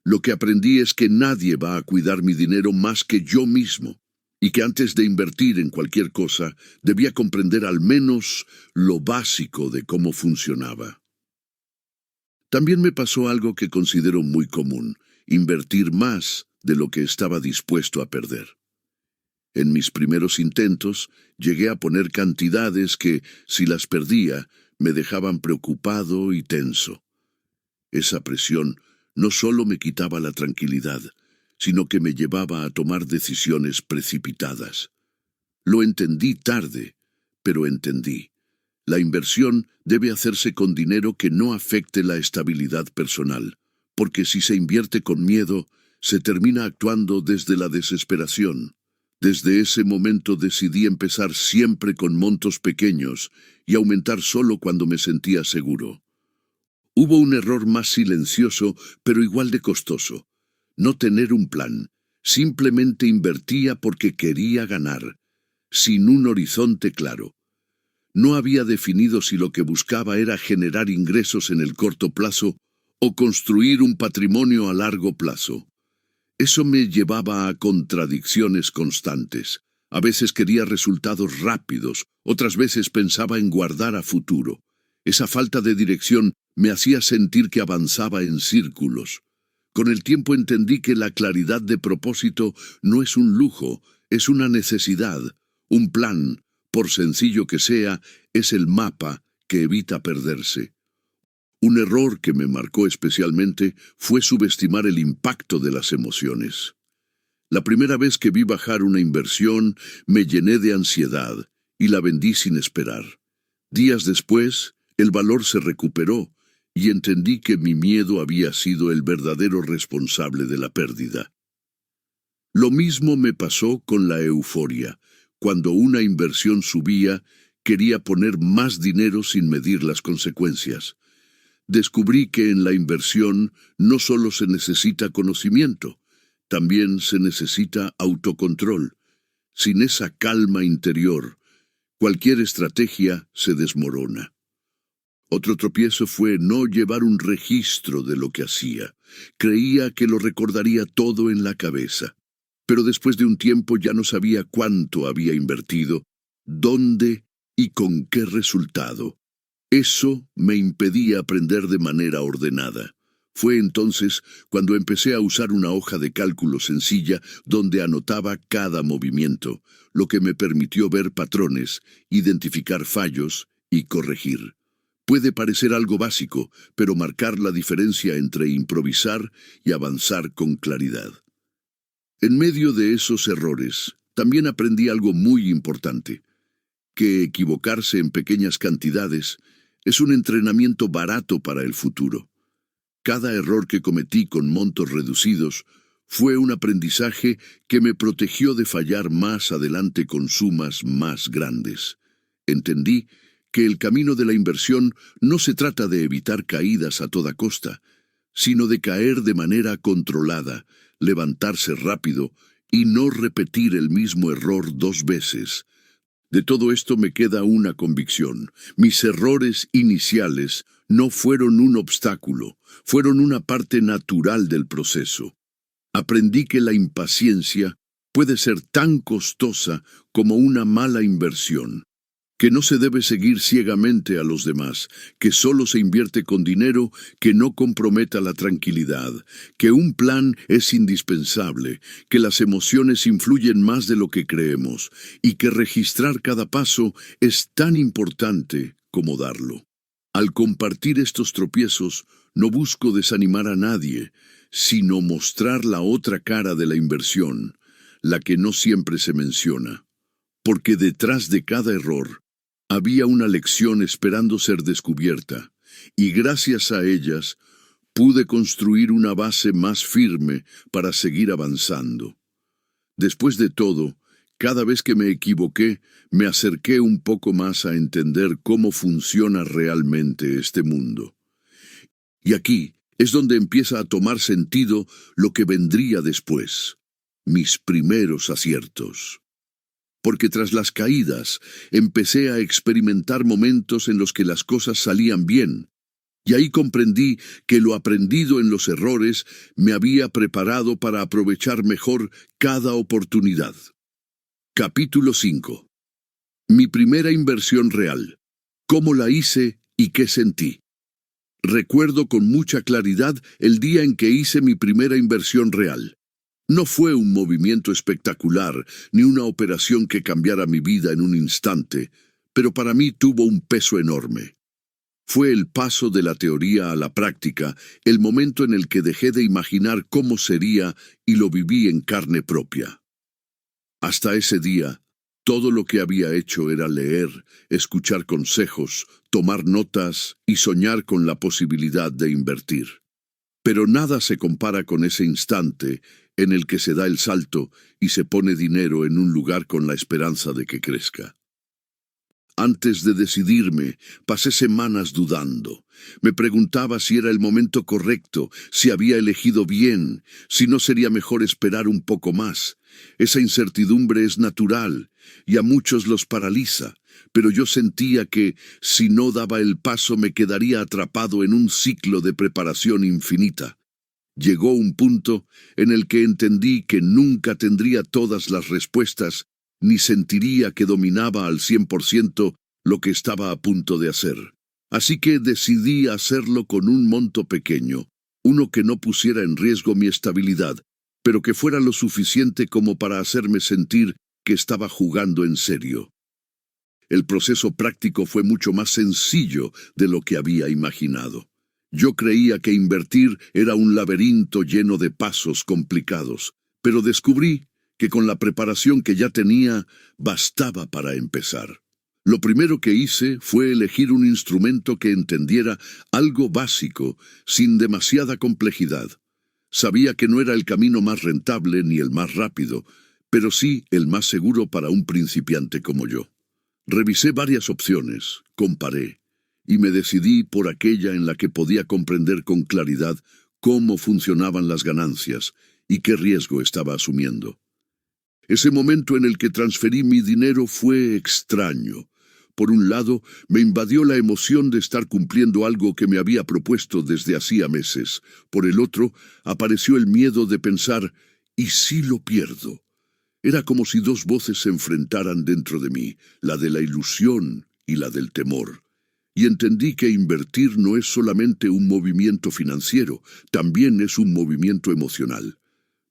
Lo que aprendí es que nadie va a cuidar mi dinero más que yo mismo, y que antes de invertir en cualquier cosa, debía comprender al menos lo básico de cómo funcionaba. También me pasó algo que considero muy común: invertir más de lo que estaba dispuesto a perder. En mis primeros intentos, llegué a poner cantidades que, si las perdía, me dejaban preocupado y tenso. Esa presión no solo me quitaba la tranquilidad, sino que me llevaba a tomar decisiones precipitadas. Lo entendí tarde, pero entendí. La inversión debe hacerse con dinero que no afecte la estabilidad personal, porque si se invierte con miedo, se termina actuando desde la desesperación. Desde ese momento decidí empezar siempre con montos pequeños y aumentar solo cuando me sentía seguro. Hubo un error más silencioso, pero igual de costoso: no tener un plan. Simplemente invertía porque quería ganar, sin un horizonte claro. No había definido si lo que buscaba era generar ingresos en el corto plazo o construir un patrimonio a largo plazo. Eso me llevaba a contradicciones constantes. A veces quería resultados rápidos, otras veces pensaba en guardar a futuro. Esa falta de dirección me hacía sentir que avanzaba en círculos. Con el tiempo entendí que la claridad de propósito no es un lujo, es una necesidad. Un plan, por sencillo que sea, es el mapa que evita perderse. Un error que me marcó especialmente fue subestimar el impacto de las emociones. La primera vez que vi bajar una inversión, me llené de ansiedad y la vendí sin esperar. Días después, el valor se recuperó y entendí que mi miedo había sido el verdadero responsable de la pérdida. Lo mismo me pasó con la euforia. Cuando una inversión subía, quería poner más dinero sin medir las consecuencias. Descubrí que en la inversión no solo se necesita conocimiento, también se necesita autocontrol. Sin esa calma interior, cualquier estrategia se desmorona. Otro tropiezo fue no llevar un registro de lo que hacía. Creía que lo recordaría todo en la cabeza, pero después de un tiempo ya no sabía cuánto había invertido, dónde y con qué resultado. Eso me impedía aprender de manera ordenada. Fue entonces cuando empecé a usar una hoja de cálculo sencilla donde anotaba cada movimiento, lo que me permitió ver patrones, identificar fallos y corregir. Puede parecer algo básico, pero marcar la diferencia entre improvisar y avanzar con claridad. En medio de esos errores, también aprendí algo muy importante: que equivocarse en pequeñas cantidades es un entrenamiento barato para el futuro. Cada error que cometí con montos reducidos fue un aprendizaje que me protegió de fallar más adelante con sumas más grandes. Entendí que el camino de la inversión no se trata de evitar caídas a toda costa, sino de caer de manera controlada, levantarse rápido y no repetir el mismo error 2 veces. De todo esto me queda una convicción: mis errores iniciales no fueron un obstáculo, fueron una parte natural del proceso. Aprendí que la impaciencia puede ser tan costosa como una mala inversión, que no se debe seguir ciegamente a los demás, que solo se invierte con dinero que no comprometa la tranquilidad, que un plan es indispensable, que las emociones influyen más de lo que creemos, y que registrar cada paso es tan importante como darlo. Al compartir estos tropiezos, no busco desanimar a nadie, sino mostrar la otra cara de la inversión, la que no siempre se menciona. Porque detrás de cada error, había una lección esperando ser descubierta, y gracias a ellas pude construir una base más firme para seguir avanzando. Después de todo, cada vez que me equivoqué, me acerqué un poco más a entender cómo funciona realmente este mundo. Y aquí es donde empieza a tomar sentido lo que vendría después, mis primeros aciertos. Porque tras las caídas empecé a experimentar momentos en los que las cosas salían bien, y ahí comprendí que lo aprendido en los errores me había preparado para aprovechar mejor cada oportunidad. Capítulo 5. Mi primera inversión real. ¿Cómo la hice y qué sentí? Recuerdo con mucha claridad el día en que hice mi primera inversión real. No fue un movimiento espectacular, ni una operación que cambiara mi vida en un instante, pero para mí tuvo un peso enorme. Fue el paso de la teoría a la práctica, el momento en el que dejé de imaginar cómo sería y lo viví en carne propia. Hasta ese día, todo lo que había hecho era leer, escuchar consejos, tomar notas y soñar con la posibilidad de invertir. Pero nada se compara con ese instante en el que se da el salto y se pone dinero en un lugar con la esperanza de que crezca. Antes de decidirme, pasé semanas dudando. Me preguntaba si era el momento correcto, si había elegido bien, si no sería mejor esperar un poco más. Esa incertidumbre es natural y a muchos los paraliza, pero yo sentía que, si no daba el paso, me quedaría atrapado en un ciclo de preparación infinita. Llegó un punto en el que entendí que nunca tendría todas las respuestas, ni sentiría que dominaba al 100% lo que estaba a punto de hacer. Así que decidí hacerlo con un monto pequeño, uno que no pusiera en riesgo mi estabilidad, pero que fuera lo suficiente como para hacerme sentir que estaba jugando en serio. El proceso práctico fue mucho más sencillo de lo que había imaginado. Yo creía que invertir era un laberinto lleno de pasos complicados, pero descubrí que con la preparación que ya tenía, bastaba para empezar. Lo primero que hice fue elegir un instrumento que entendiera algo básico, sin demasiada complejidad. Sabía que no era el camino más rentable ni el más rápido, pero sí el más seguro para un principiante como yo. Revisé varias opciones, comparé, y me decidí por aquella en la que podía comprender con claridad cómo funcionaban las ganancias y qué riesgo estaba asumiendo. Ese momento en el que transferí mi dinero fue extraño. Por un lado, me invadió la emoción de estar cumpliendo algo que me había propuesto desde hacía meses. Por el otro, apareció el miedo de pensar, ¿y si lo pierdo? Era como si dos voces se enfrentaran dentro de mí, la de la ilusión y la del temor. Y entendí que invertir no es solamente un movimiento financiero, también es un movimiento emocional.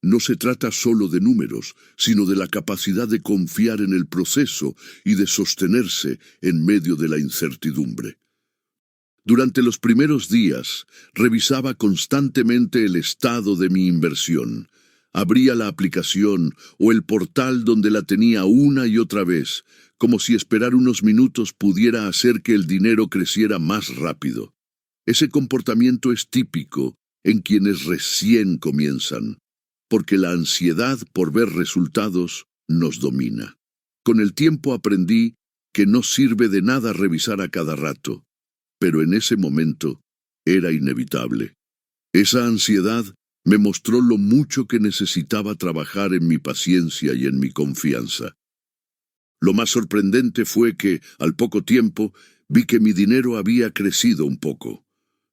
No se trata solo de números, sino de la capacidad de confiar en el proceso y de sostenerse en medio de la incertidumbre. Durante los primeros días, revisaba constantemente el estado de mi inversión. Abría la aplicación o el portal donde la tenía una y otra vez, como si esperar unos minutos pudiera hacer que el dinero creciera más rápido. Ese comportamiento es típico en quienes recién comienzan, porque la ansiedad por ver resultados nos domina. Con el tiempo aprendí que no sirve de nada revisar a cada rato, pero en ese momento era inevitable. Esa ansiedad me mostró lo mucho que necesitaba trabajar en mi paciencia y en mi confianza. Lo más sorprendente fue que, al poco tiempo, vi que mi dinero había crecido un poco.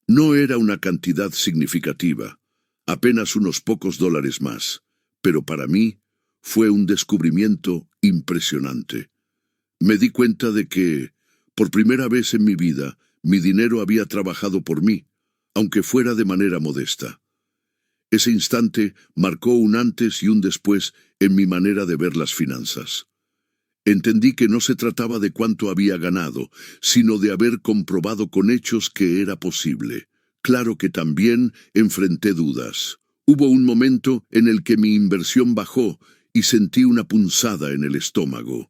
No era una cantidad significativa, apenas unos pocos dólares más, pero para mí fue un descubrimiento impresionante. Me di cuenta de que, por primera vez en mi vida, mi dinero había trabajado por mí, aunque fuera de manera modesta. Ese instante marcó un antes y un después en mi manera de ver las finanzas. Entendí que no se trataba de cuánto había ganado, sino de haber comprobado con hechos que era posible. Claro que también enfrenté dudas. Hubo un momento en el que mi inversión bajó y sentí una punzada en el estómago.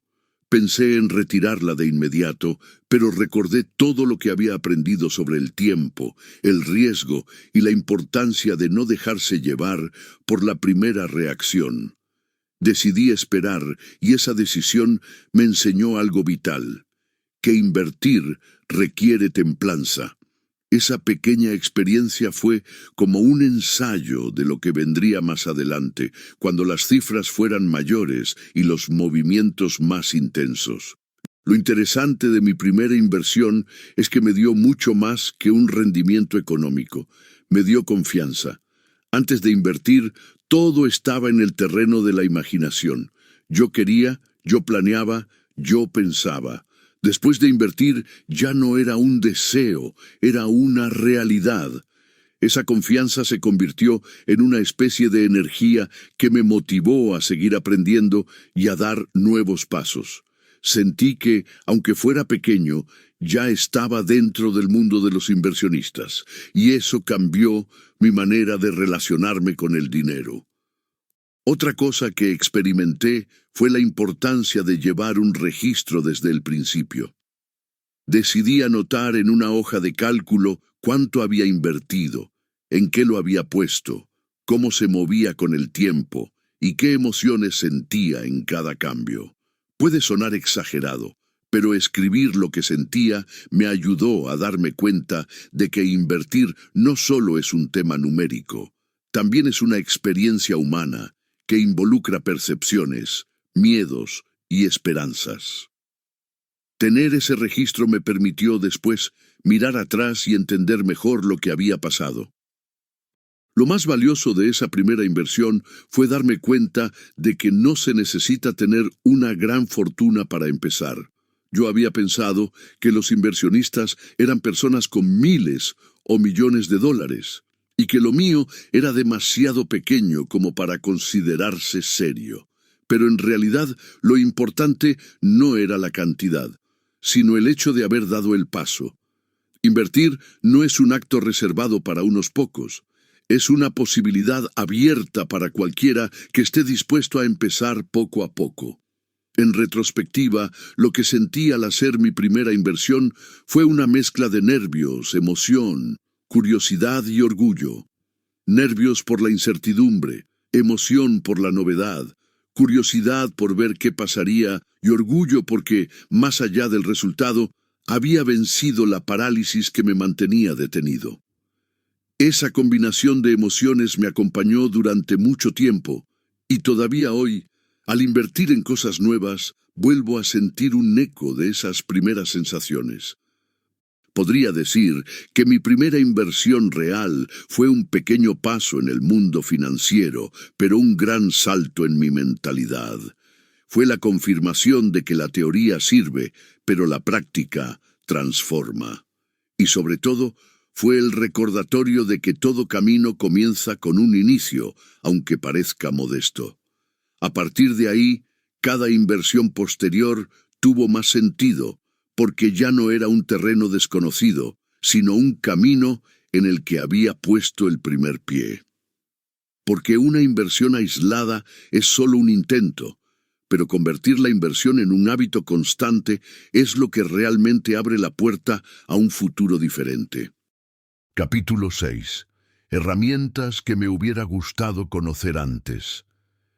Pensé en retirarla de inmediato, pero recordé todo lo que había aprendido sobre el tiempo, el riesgo y la importancia de no dejarse llevar por la primera reacción. Decidí esperar y esa decisión me enseñó algo vital, que invertir requiere templanza. Esa pequeña experiencia fue como un ensayo de lo que vendría más adelante, cuando las cifras fueran mayores y los movimientos más intensos. Lo interesante de mi primera inversión es que me dio mucho más que un rendimiento económico. Me dio confianza. Antes de invertir, todo estaba en el terreno de la imaginación. Yo quería, yo planeaba, yo pensaba. Después de invertir, ya no era un deseo, era una realidad. Esa confianza se convirtió en una especie de energía que me motivó a seguir aprendiendo y a dar nuevos pasos. Sentí que, aunque fuera pequeño, ya estaba dentro del mundo de los inversionistas, y eso cambió mi manera de relacionarme con el dinero. Otra cosa que experimenté fue la importancia de llevar un registro desde el principio. Decidí anotar en una hoja de cálculo cuánto había invertido, en qué lo había puesto, cómo se movía con el tiempo y qué emociones sentía en cada cambio. Puede sonar exagerado, pero escribir lo que sentía me ayudó a darme cuenta de que invertir no solo es un tema numérico, también es una experiencia humana que involucra percepciones, miedos y esperanzas. Tener ese registro me permitió después mirar atrás y entender mejor lo que había pasado. Lo más valioso de esa primera inversión fue darme cuenta de que no se necesita tener una gran fortuna para empezar. Yo había pensado que los inversionistas eran personas con miles o millones de dólares, y que lo mío era demasiado pequeño como para considerarse serio. Pero en realidad lo importante no era la cantidad, sino el hecho de haber dado el paso. Invertir no es un acto reservado para unos pocos, es una posibilidad abierta para cualquiera que esté dispuesto a empezar poco a poco. En retrospectiva, lo que sentí al hacer mi primera inversión fue una mezcla de nervios, emoción, curiosidad y orgullo. Nervios por la incertidumbre, emoción por la novedad, curiosidad por ver qué pasaría y orgullo porque, más allá del resultado, había vencido la parálisis que me mantenía detenido. Esa combinación de emociones me acompañó durante mucho tiempo, y todavía hoy, al invertir en cosas nuevas, vuelvo a sentir un eco de esas primeras sensaciones. Podría decir que mi primera inversión real fue un pequeño paso en el mundo financiero, pero un gran salto en mi mentalidad. Fue la confirmación de que la teoría sirve, pero la práctica transforma. Y sobre todo, fue el recordatorio de que todo camino comienza con un inicio, aunque parezca modesto. A partir de ahí, cada inversión posterior tuvo más sentido, porque ya no era un terreno desconocido, sino un camino en el que había puesto el primer pie. Porque una inversión aislada es solo un intento, pero convertir la inversión en un hábito constante es lo que realmente abre la puerta a un futuro diferente. Capítulo 6. Herramientas que me hubiera gustado conocer antes.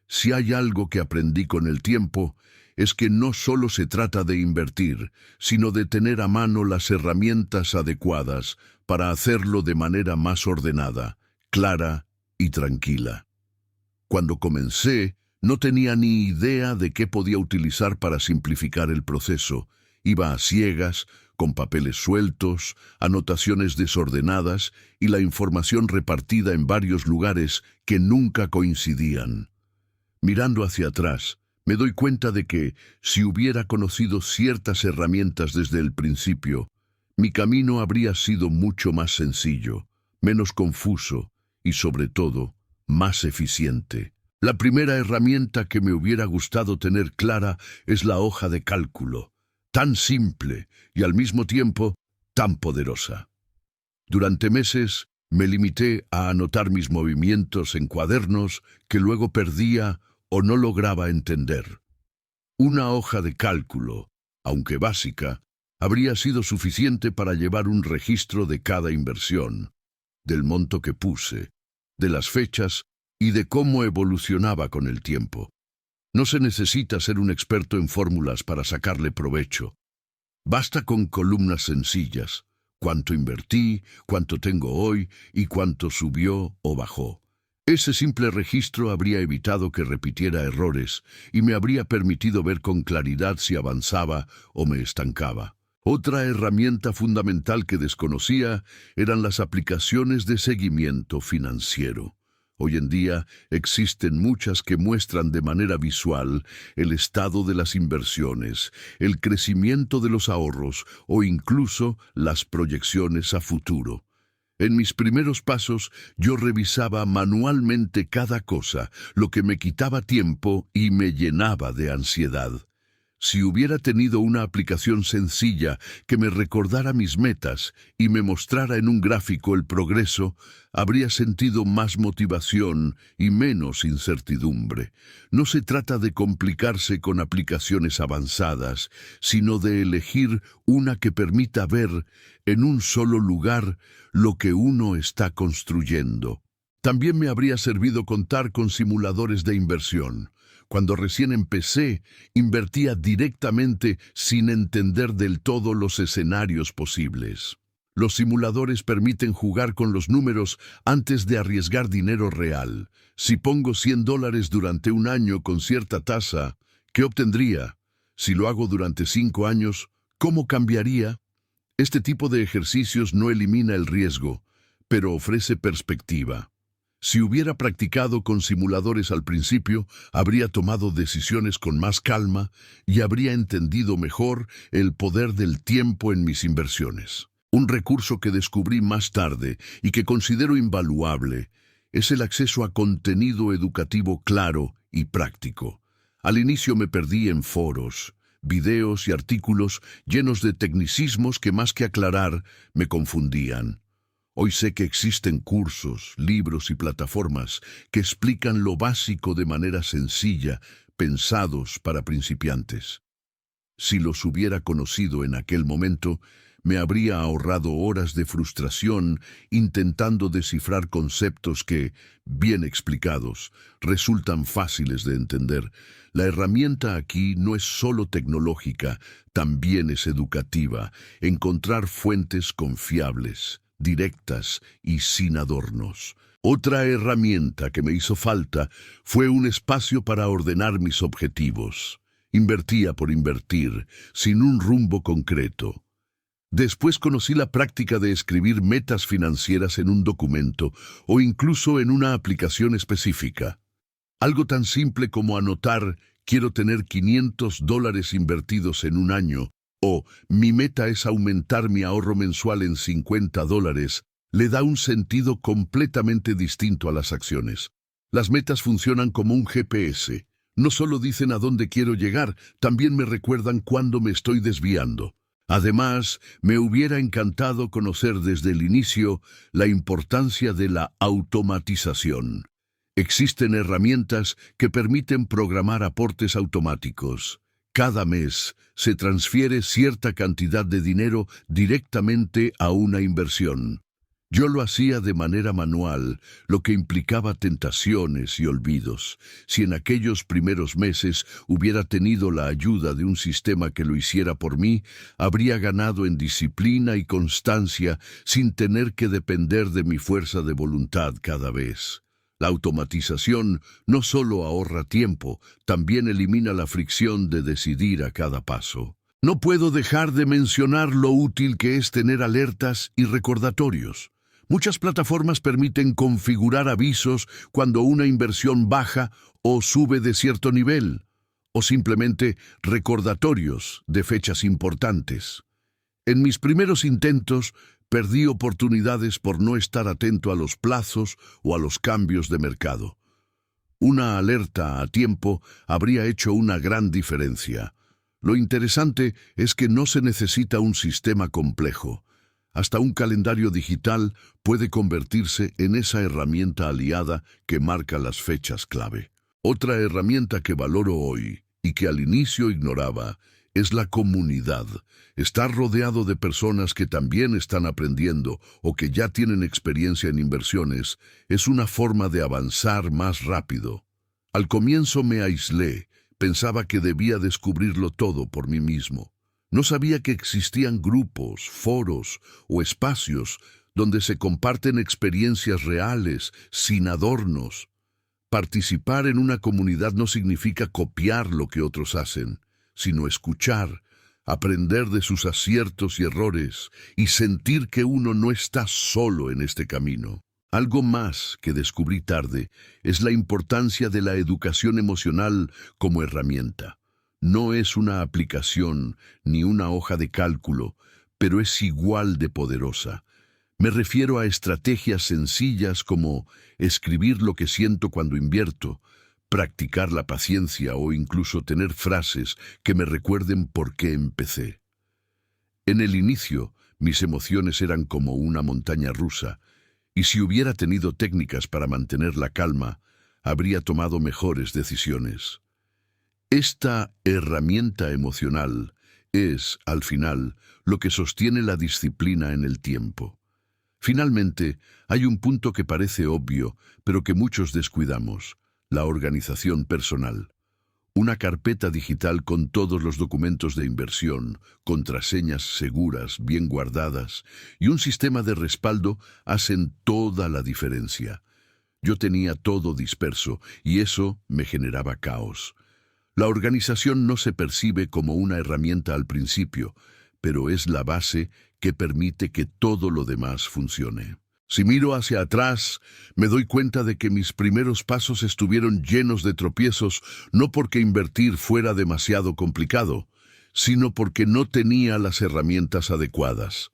Si hay algo que aprendí con el tiempo, es que no solo se trata de invertir, sino de tener a mano las herramientas adecuadas para hacerlo de manera más ordenada, clara y tranquila. Cuando comencé, no tenía ni idea de qué podía utilizar para simplificar el proceso. Iba a ciegas, con papeles sueltos, anotaciones desordenadas y la información repartida en varios lugares que nunca coincidían. Mirando hacia atrás, me doy cuenta de que, si hubiera conocido ciertas herramientas desde el principio, mi camino habría sido mucho más sencillo, menos confuso y, sobre todo, más eficiente. La primera herramienta que me hubiera gustado tener clara es la hoja de cálculo, tan simple y al mismo tiempo tan poderosa. Durante meses me limité a anotar mis movimientos en cuadernos que luego perdía o no lograba entender. Una hoja de cálculo, aunque básica, habría sido suficiente para llevar un registro de cada inversión, del monto que puse, de las fechas y de cómo evolucionaba con el tiempo. No se necesita ser un experto en fórmulas para sacarle provecho. Basta con columnas sencillas: cuánto invertí, cuánto tengo hoy y cuánto subió o bajó. Ese simple registro habría evitado que repitiera errores y me habría permitido ver con claridad si avanzaba o me estancaba. Otra herramienta fundamental que desconocía eran las aplicaciones de seguimiento financiero. Hoy en día existen muchas que muestran de manera visual el estado de las inversiones, el crecimiento de los ahorros o incluso las proyecciones a futuro. En mis primeros pasos, yo revisaba manualmente cada cosa, lo que me quitaba tiempo y me llenaba de ansiedad. Si hubiera tenido una aplicación sencilla que me recordara mis metas y me mostrara en un gráfico el progreso, habría sentido más motivación y menos incertidumbre. No se trata de complicarse con aplicaciones avanzadas, sino de elegir una que permita ver en un solo lugar lo que uno está construyendo. También me habría servido contar con simuladores de inversión. Cuando recién empecé, invertía directamente sin entender del todo los escenarios posibles. Los simuladores permiten jugar con los números antes de arriesgar dinero real. Si pongo $100 durante un año con cierta tasa, ¿qué obtendría? Si lo hago durante 5 años, ¿cómo cambiaría? Este tipo de ejercicios no elimina el riesgo, pero ofrece perspectiva. Si hubiera practicado con simuladores al principio, habría tomado decisiones con más calma y habría entendido mejor el poder del tiempo en mis inversiones. Un recurso que descubrí más tarde y que considero invaluable es el acceso a contenido educativo claro y práctico. Al inicio me perdí en foros, videos y artículos llenos de tecnicismos que, más que aclarar, me confundían. Hoy sé que existen cursos, libros y plataformas que explican lo básico de manera sencilla, pensados para principiantes. Si los hubiera conocido en aquel momento, me habría ahorrado horas de frustración intentando descifrar conceptos que, bien explicados, resultan fáciles de entender. La herramienta aquí no es solo tecnológica, también es educativa. Encontrar fuentes confiables, directas y sin adornos. Otra herramienta que me hizo falta fue un espacio para ordenar mis objetivos. Invertía por invertir, sin un rumbo concreto. Después conocí la práctica de escribir metas financieras en un documento o incluso en una aplicación específica. Algo tan simple como anotar: quiero tener $500 invertidos en un año, o mi meta es aumentar mi ahorro mensual en $50, le da un sentido completamente distinto a las acciones. Las metas funcionan como un GPS. No solo dicen a dónde quiero llegar, también me recuerdan cuándo me estoy desviando. Además, me hubiera encantado conocer desde el inicio la importancia de la automatización. Existen herramientas que permiten programar aportes automáticos. Cada mes se transfiere cierta cantidad de dinero directamente a una inversión. Yo lo hacía de manera manual, lo que implicaba tentaciones y olvidos. Si en aquellos primeros meses hubiera tenido la ayuda de un sistema que lo hiciera por mí, habría ganado en disciplina y constancia sin tener que depender de mi fuerza de voluntad cada vez. La automatización no solo ahorra tiempo, también elimina la fricción de decidir a cada paso. No puedo dejar de mencionar lo útil que es tener alertas y recordatorios. Muchas plataformas permiten configurar avisos cuando una inversión baja o sube de cierto nivel, o simplemente recordatorios de fechas importantes. En mis primeros intentos, perdí oportunidades por no estar atento a los plazos o a los cambios de mercado. Una alerta a tiempo habría hecho una gran diferencia. Lo interesante es que no se necesita un sistema complejo. Hasta un calendario digital puede convertirse en esa herramienta aliada que marca las fechas clave. Otra herramienta que valoro hoy y que al inicio ignoraba es la comunidad. Estar rodeado de personas que también están aprendiendo o que ya tienen experiencia en inversiones es una forma de avanzar más rápido. Al comienzo me aislé, pensaba que debía descubrirlo todo por mí mismo. No sabía que existían grupos, foros o espacios donde se comparten experiencias reales, sin adornos. Participar en una comunidad no significa copiar lo que otros hacen, sino escuchar, aprender de sus aciertos y errores y sentir que uno no está solo en este camino. Algo más que descubrí tarde es la importancia de la educación emocional como herramienta. No es una aplicación ni una hoja de cálculo, pero es igual de poderosa. Me refiero a estrategias sencillas como escribir lo que siento cuando invierto, practicar la paciencia o incluso tener frases que me recuerden por qué empecé. En el inicio, mis emociones eran como una montaña rusa, y si hubiera tenido técnicas para mantener la calma, habría tomado mejores decisiones. Esta herramienta emocional es, al final, lo que sostiene la disciplina en el tiempo. Finalmente, hay un punto que parece obvio, pero que muchos descuidamos: la organización personal. Una carpeta digital con todos los documentos de inversión, contraseñas seguras, bien guardadas, y un sistema de respaldo hacen toda la diferencia. Yo tenía todo disperso, y eso me generaba caos. La organización no se percibe como una herramienta al principio, pero es la base que permite que todo lo demás funcione. Si miro hacia atrás, me doy cuenta de que mis primeros pasos estuvieron llenos de tropiezos, no porque invertir fuera demasiado complicado, sino porque no tenía las herramientas adecuadas.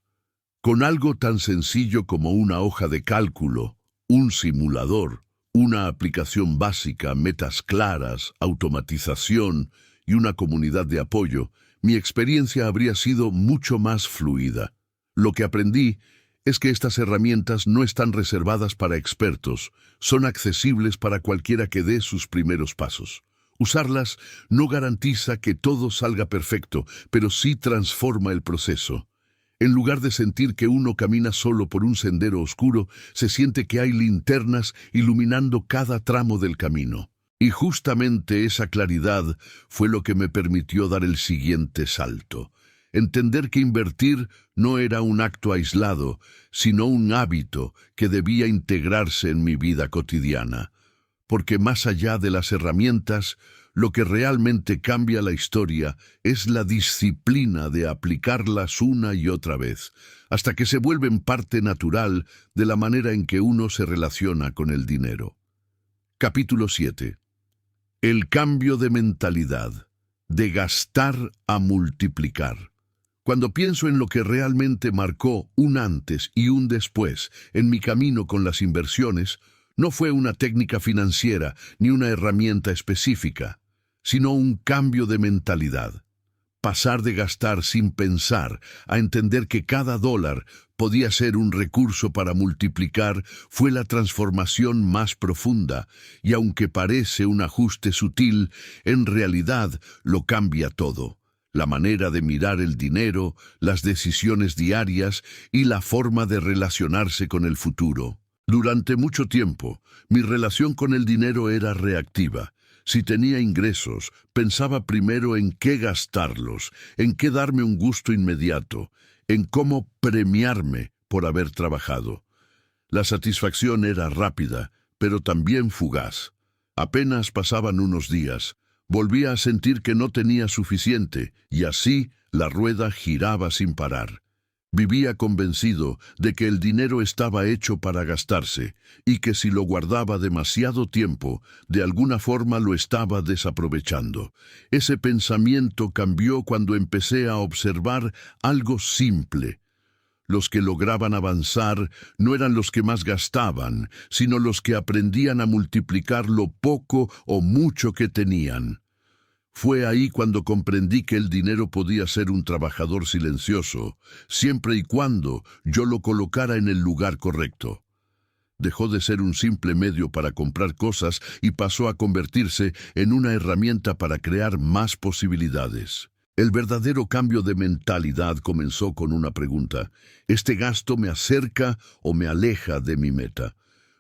Con algo tan sencillo como una hoja de cálculo, un simulador, una aplicación básica, metas claras, automatización y una comunidad de apoyo, mi experiencia habría sido mucho más fluida. Lo que aprendí es que estas herramientas no están reservadas para expertos, son accesibles para cualquiera que dé sus primeros pasos. Usarlas no garantiza que todo salga perfecto, pero sí transforma el proceso. En lugar de sentir que uno camina solo por un sendero oscuro, se siente que hay linternas iluminando cada tramo del camino. Y justamente esa claridad fue lo que me permitió dar el siguiente salto. Entender que invertir no era un acto aislado, sino un hábito que debía integrarse en mi vida cotidiana. Porque más allá de las herramientas, lo que realmente cambia la historia es la disciplina de aplicarlas una y otra vez, hasta que se vuelven parte natural de la manera en que uno se relaciona con el dinero. Capítulo 7. El cambio de mentalidad, de gastar a multiplicar. Cuando pienso en lo que realmente marcó un antes y un después en mi camino con las inversiones, no fue una técnica financiera ni una herramienta específica, sino un cambio de mentalidad. Pasar de gastar sin pensar a entender que cada dólar podía ser un recurso para multiplicar fue la transformación más profunda, y aunque parece un ajuste sutil, en realidad lo cambia todo. La manera de mirar el dinero, las decisiones diarias y la forma de relacionarse con el futuro. Durante mucho tiempo, mi relación con el dinero era reactiva. Si tenía ingresos, pensaba primero en qué gastarlos, en qué darme un gusto inmediato, en cómo premiarme por haber trabajado. La satisfacción era rápida, pero también fugaz. Apenas pasaban unos días, volvía a sentir que no tenía suficiente, y así la rueda giraba sin parar. Vivía convencido de que el dinero estaba hecho para gastarse y que si lo guardaba demasiado tiempo, de alguna forma lo estaba desaprovechando. Ese pensamiento cambió cuando empecé a observar algo simple. Los que lograban avanzar no eran los que más gastaban, sino los que aprendían a multiplicar lo poco o mucho que tenían. Fue ahí cuando comprendí que el dinero podía ser un trabajador silencioso, siempre y cuando yo lo colocara en el lugar correcto. Dejó de ser un simple medio para comprar cosas y pasó a convertirse en una herramienta para crear más posibilidades. El verdadero cambio de mentalidad comenzó con una pregunta: ¿este gasto me acerca o me aleja de mi meta?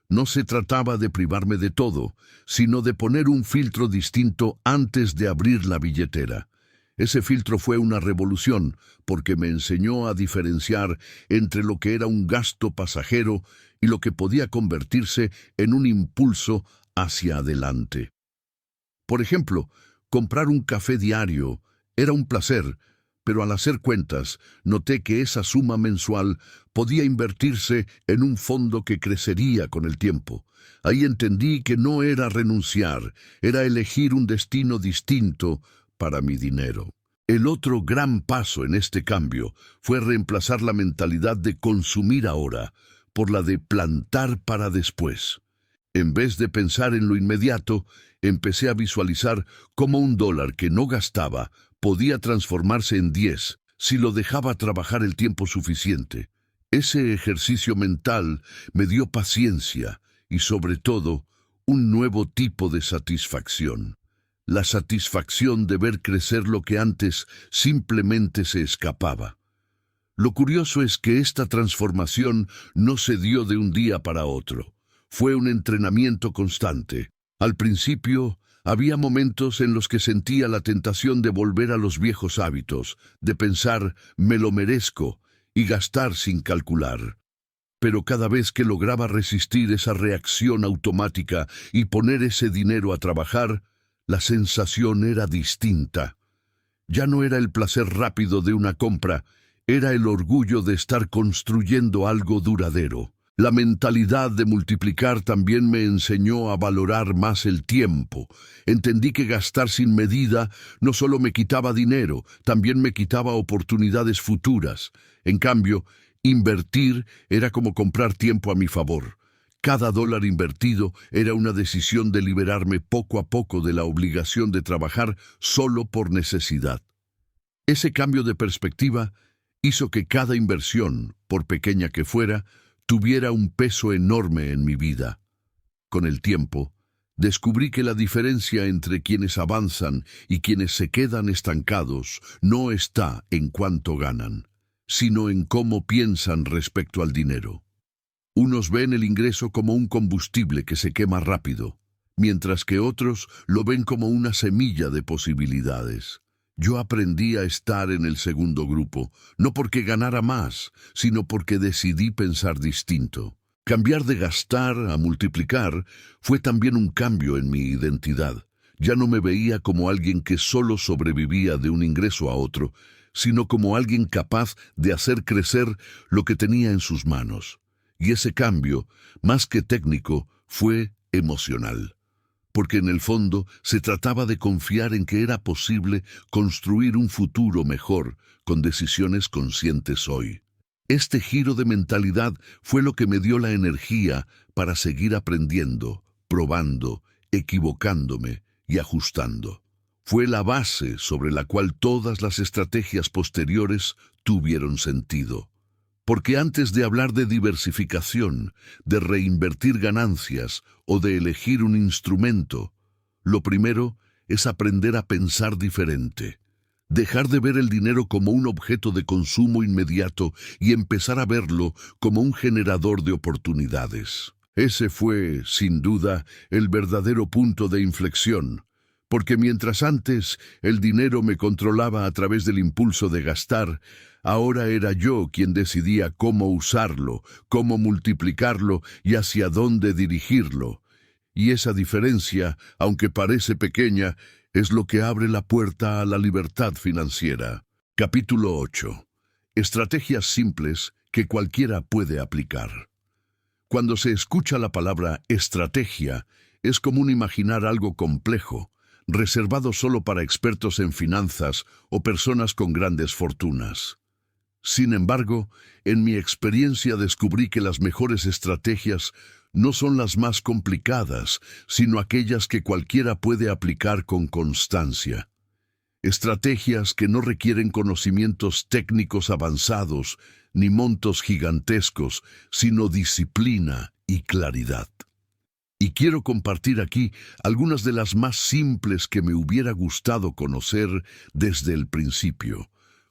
No se trataba de privarme de todo, sino de poner un filtro distinto antes de abrir la billetera. Ese filtro fue una revolución, porque me enseñó a diferenciar entre lo que era un gasto pasajero y lo que podía convertirse en un impulso hacia adelante. Por ejemplo, comprar un café diario era un placer, pero al hacer cuentas, noté que esa suma mensual podía invertirse en un fondo que crecería con el tiempo. Ahí entendí que no era renunciar, era elegir un destino distinto para mi dinero. El otro gran paso en este cambio fue reemplazar la mentalidad de consumir ahora por la de plantar para después. En vez de pensar en lo inmediato, empecé a visualizar cómo $1 que no gastaba podía transformarse en 10 si lo dejaba trabajar el tiempo suficiente. Ese ejercicio mental me dio paciencia y, sobre todo, un nuevo tipo de satisfacción. La satisfacción de ver crecer lo que antes simplemente se escapaba. Lo curioso es que esta transformación no se dio de un día para otro. Fue un entrenamiento constante. Al principio, había momentos en los que sentía la tentación de volver a los viejos hábitos, de pensar «me lo merezco» y gastar sin calcular. Pero cada vez que lograba resistir esa reacción automática y poner ese dinero a trabajar, la sensación era distinta. Ya no era el placer rápido de una compra, era el orgullo de estar construyendo algo duradero. La mentalidad de multiplicar también me enseñó a valorar más el tiempo. Entendí que gastar sin medida no solo me quitaba dinero, también me quitaba oportunidades futuras. En cambio, invertir era como comprar tiempo a mi favor. Cada $1 invertido era una decisión de liberarme poco a poco de la obligación de trabajar solo por necesidad. Ese cambio de perspectiva hizo que cada inversión, por pequeña que fuera, tuviera un peso enorme en mi vida. Con el tiempo, descubrí que la diferencia entre quienes avanzan y quienes se quedan estancados no está en cuánto ganan, sino en cómo piensan respecto al dinero. Unos ven el ingreso como un combustible que se quema rápido, mientras que otros lo ven como una semilla de posibilidades. Yo aprendí a estar en el segundo grupo, no porque ganara más, sino porque decidí pensar distinto. Cambiar de gastar a multiplicar fue también un cambio en mi identidad. Ya no me veía como alguien que solo sobrevivía de un ingreso a otro, sino como alguien capaz de hacer crecer lo que tenía en sus manos. Y ese cambio, más que técnico, fue emocional. Porque en el fondo se trataba de confiar en que era posible construir un futuro mejor con decisiones conscientes hoy. Este giro de mentalidad fue lo que me dio la energía para seguir aprendiendo, probando, equivocándome y ajustando. Fue la base sobre la cual todas las estrategias posteriores tuvieron sentido. Porque antes de hablar de diversificación, de reinvertir ganancias o de elegir un instrumento, lo primero es aprender a pensar diferente. Dejar de ver el dinero como un objeto de consumo inmediato y empezar a verlo como un generador de oportunidades. Ese fue, sin duda, el verdadero punto de inflexión. Porque mientras antes el dinero me controlaba a través del impulso de gastar, ahora era yo quien decidía cómo usarlo, cómo multiplicarlo y hacia dónde dirigirlo. Y esa diferencia, aunque parece pequeña, es lo que abre la puerta a la libertad financiera. Capítulo 8. Estrategias simples que cualquiera puede aplicar. Cuando se escucha la palabra estrategia, es común imaginar algo complejo, reservado solo para expertos en finanzas o personas con grandes fortunas. Sin embargo, en mi experiencia descubrí que las mejores estrategias no son las más complicadas, sino aquellas que cualquiera puede aplicar con constancia. Estrategias que no requieren conocimientos técnicos avanzados ni montos gigantescos, sino disciplina y claridad. Y quiero compartir aquí algunas de las más simples que me hubiera gustado conocer desde el principio,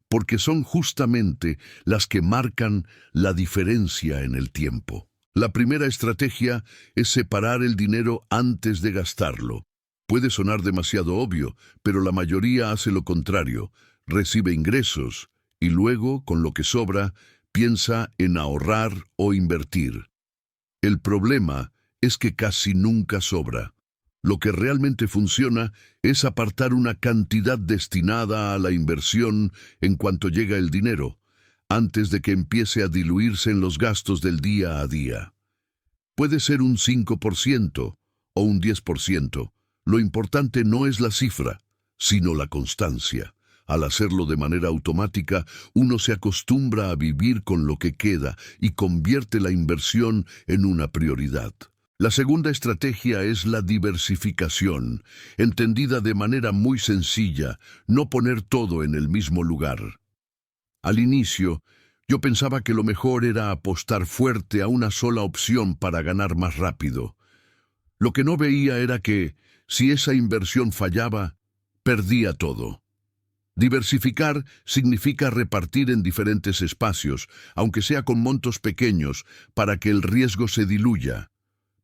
porque son justamente las que marcan la diferencia en el tiempo. La primera estrategia es separar el dinero antes de gastarlo. Puede sonar demasiado obvio, pero la mayoría hace lo contrario. Recibe ingresos y luego, con lo que sobra, piensa en ahorrar o invertir. El problema es que casi nunca sobra. Lo que realmente funciona es apartar una cantidad destinada a la inversión en cuanto llega el dinero, antes de que empiece a diluirse en los gastos del día a día. Puede ser un 5% o un 10%. Lo importante no es la cifra, sino la constancia. Al hacerlo de manera automática, uno se acostumbra a vivir con lo que queda y convierte la inversión en una prioridad. La segunda estrategia es la diversificación, entendida de manera muy sencilla, no poner todo en el mismo lugar. Al inicio, yo pensaba que lo mejor era apostar fuerte a una sola opción para ganar más rápido. Lo que no veía era que, si esa inversión fallaba, perdía todo. Diversificar significa repartir en diferentes espacios, aunque sea con montos pequeños, para que el riesgo se diluya.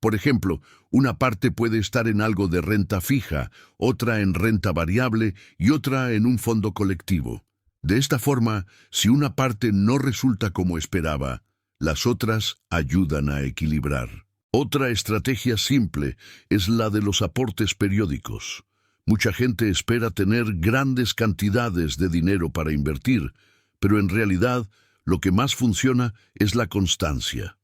Por ejemplo, una parte puede estar en algo de renta fija, otra en renta variable y otra en un fondo colectivo. De esta forma, si una parte no resulta como esperaba, las otras ayudan a equilibrar. Otra estrategia simple es la de los aportes periódicos. Mucha gente espera tener grandes cantidades de dinero para invertir, pero en realidad lo que más funciona es la constancia.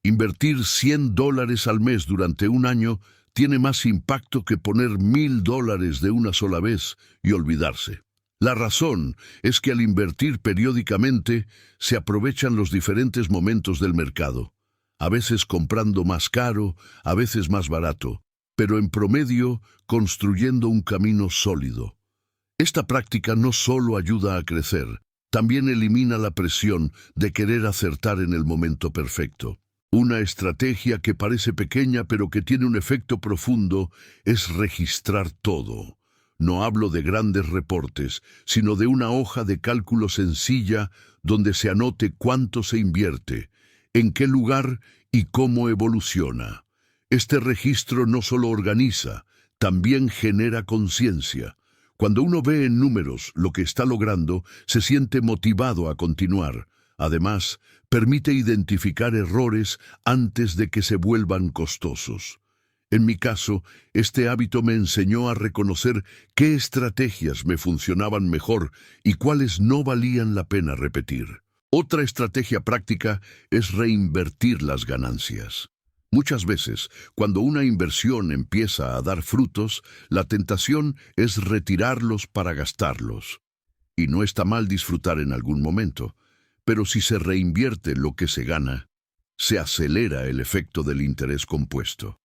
Invertir $100 al mes durante un año tiene más impacto que poner $1,000 de una sola vez y olvidarse. La razón es que al invertir periódicamente se aprovechan los diferentes momentos del mercado, a veces comprando más caro, a veces más barato, pero en promedio construyendo un camino sólido. Esta práctica no solo ayuda a crecer, también elimina la presión de querer acertar en el momento perfecto. Una estrategia que parece pequeña pero que tiene un efecto profundo es registrar todo. No hablo de grandes reportes, sino de una hoja de cálculo sencilla donde se anote cuánto se invierte, en qué lugar y cómo evoluciona. Este registro no solo organiza, también genera conciencia. Cuando uno ve en números lo que está logrando, se siente motivado a continuar. Además, permite identificar errores antes de que se vuelvan costosos. En mi caso, este hábito me enseñó a reconocer qué estrategias me funcionaban mejor y cuáles no valían la pena repetir. Otra estrategia práctica es reinvertir las ganancias. Muchas veces, cuando una inversión empieza a dar frutos, la tentación es retirarlos para gastarlos. Y no está mal disfrutar en algún momento, pero si se reinvierte lo que se gana, se acelera el efecto del interés compuesto.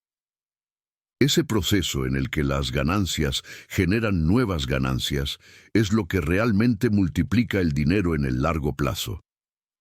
Ese proceso en el que las ganancias generan nuevas ganancias es lo que realmente multiplica el dinero en el largo plazo.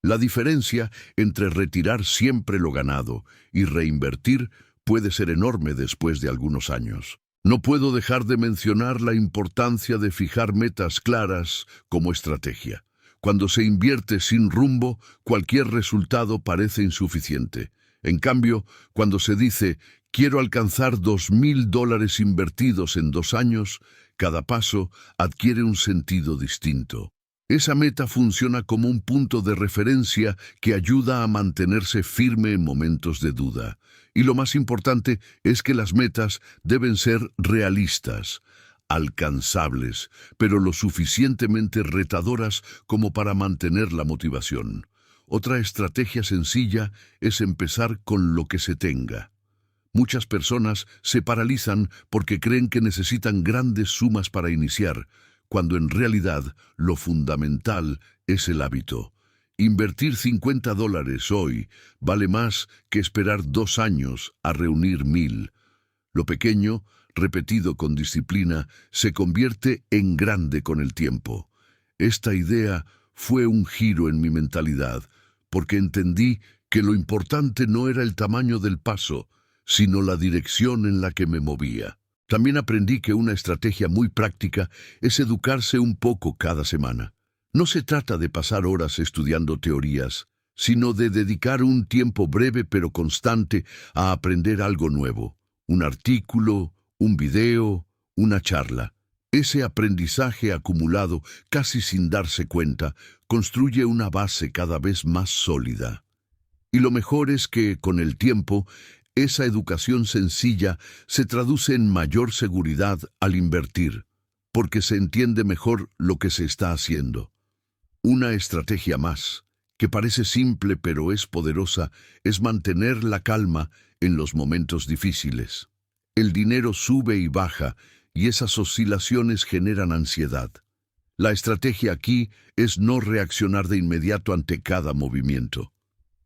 La diferencia entre retirar siempre lo ganado y reinvertir puede ser enorme después de algunos años. No puedo dejar de mencionar la importancia de fijar metas claras como estrategia. Cuando se invierte sin rumbo, cualquier resultado parece insuficiente. En cambio, cuando se dice, quiero alcanzar $2,000 invertidos en 2 años, cada paso adquiere un sentido distinto. Esa meta funciona como un punto de referencia que ayuda a mantenerse firme en momentos de duda. Y lo más importante es que las metas deben ser realistas. alcanzables, pero lo suficientemente retadoras como para mantener la motivación. Otra estrategia sencilla es empezar con lo que se tenga. Muchas personas se paralizan porque creen que necesitan grandes sumas para iniciar, cuando en realidad lo fundamental es el hábito. Invertir $50 hoy vale más que esperar 2 años a reunir 1000. Lo pequeño, repetido con disciplina, se convierte en grande con el tiempo. Esta idea fue un giro en mi mentalidad, porque entendí que lo importante no era el tamaño del paso, sino la dirección en la que me movía. También aprendí que una estrategia muy práctica es educarse un poco cada semana. No se trata de pasar horas estudiando teorías, sino de dedicar un tiempo breve pero constante a aprender algo nuevo. Un artículo, un video, una charla. Ese aprendizaje acumulado, casi sin darse cuenta, construye una base cada vez más sólida. Y lo mejor es que, con el tiempo, esa educación sencilla se traduce en mayor seguridad al invertir, porque se entiende mejor lo que se está haciendo. Una estrategia más, que parece simple pero es poderosa, es mantener la calma en los momentos difíciles. El dinero sube y baja, y esas oscilaciones generan ansiedad. La estrategia aquí es no reaccionar de inmediato ante cada movimiento.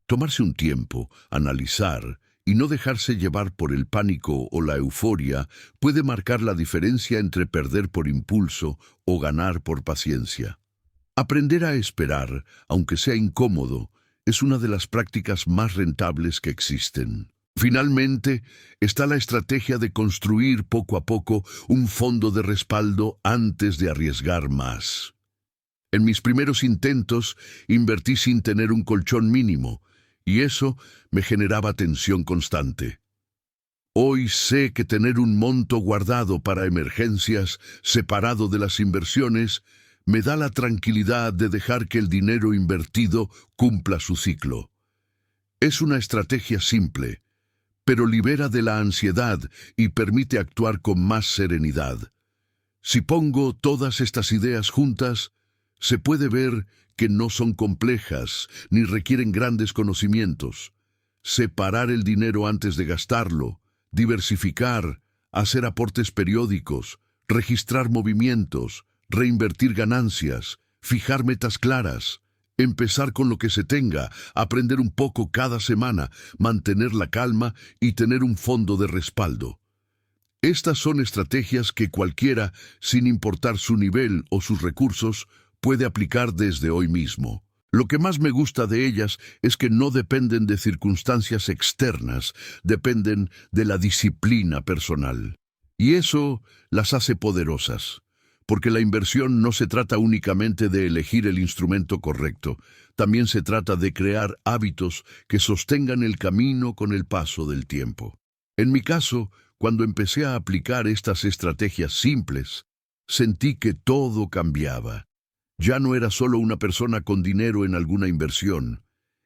Tomarse un tiempo, analizar, y no dejarse llevar por el pánico o la euforia puede marcar la diferencia entre perder por impulso o ganar por paciencia. Aprender a esperar, aunque sea incómodo, es una de las prácticas más rentables que existen. Finalmente, está la estrategia de construir poco a poco un fondo de respaldo antes de arriesgar más. En mis primeros intentos, invertí sin tener un colchón mínimo, y eso me generaba tensión constante. Hoy sé que tener un monto guardado para emergencias, separado de las inversiones, me da la tranquilidad de dejar que el dinero invertido cumpla su ciclo. Es una estrategia simple, pero libera de la ansiedad y permite actuar con más serenidad. Si pongo todas estas ideas juntas, se puede ver que no son complejas ni requieren grandes conocimientos. Separar el dinero antes de gastarlo, diversificar, hacer aportes periódicos, registrar movimientos, reinvertir ganancias, fijar metas claras, empezar con lo que se tenga, aprender un poco cada semana, mantener la calma y tener un fondo de respaldo. Estas son estrategias que cualquiera, sin importar su nivel o sus recursos, puede aplicar desde hoy mismo. Lo que más me gusta de ellas es que no dependen de circunstancias externas, dependen de la disciplina personal. Y eso las hace poderosas. Porque la inversión no se trata únicamente de elegir el instrumento correcto, también se trata de crear hábitos que sostengan el camino con el paso del tiempo. En mi caso, cuando empecé a aplicar estas estrategias simples, sentí que todo cambiaba. Ya no era solo una persona con dinero en alguna inversión,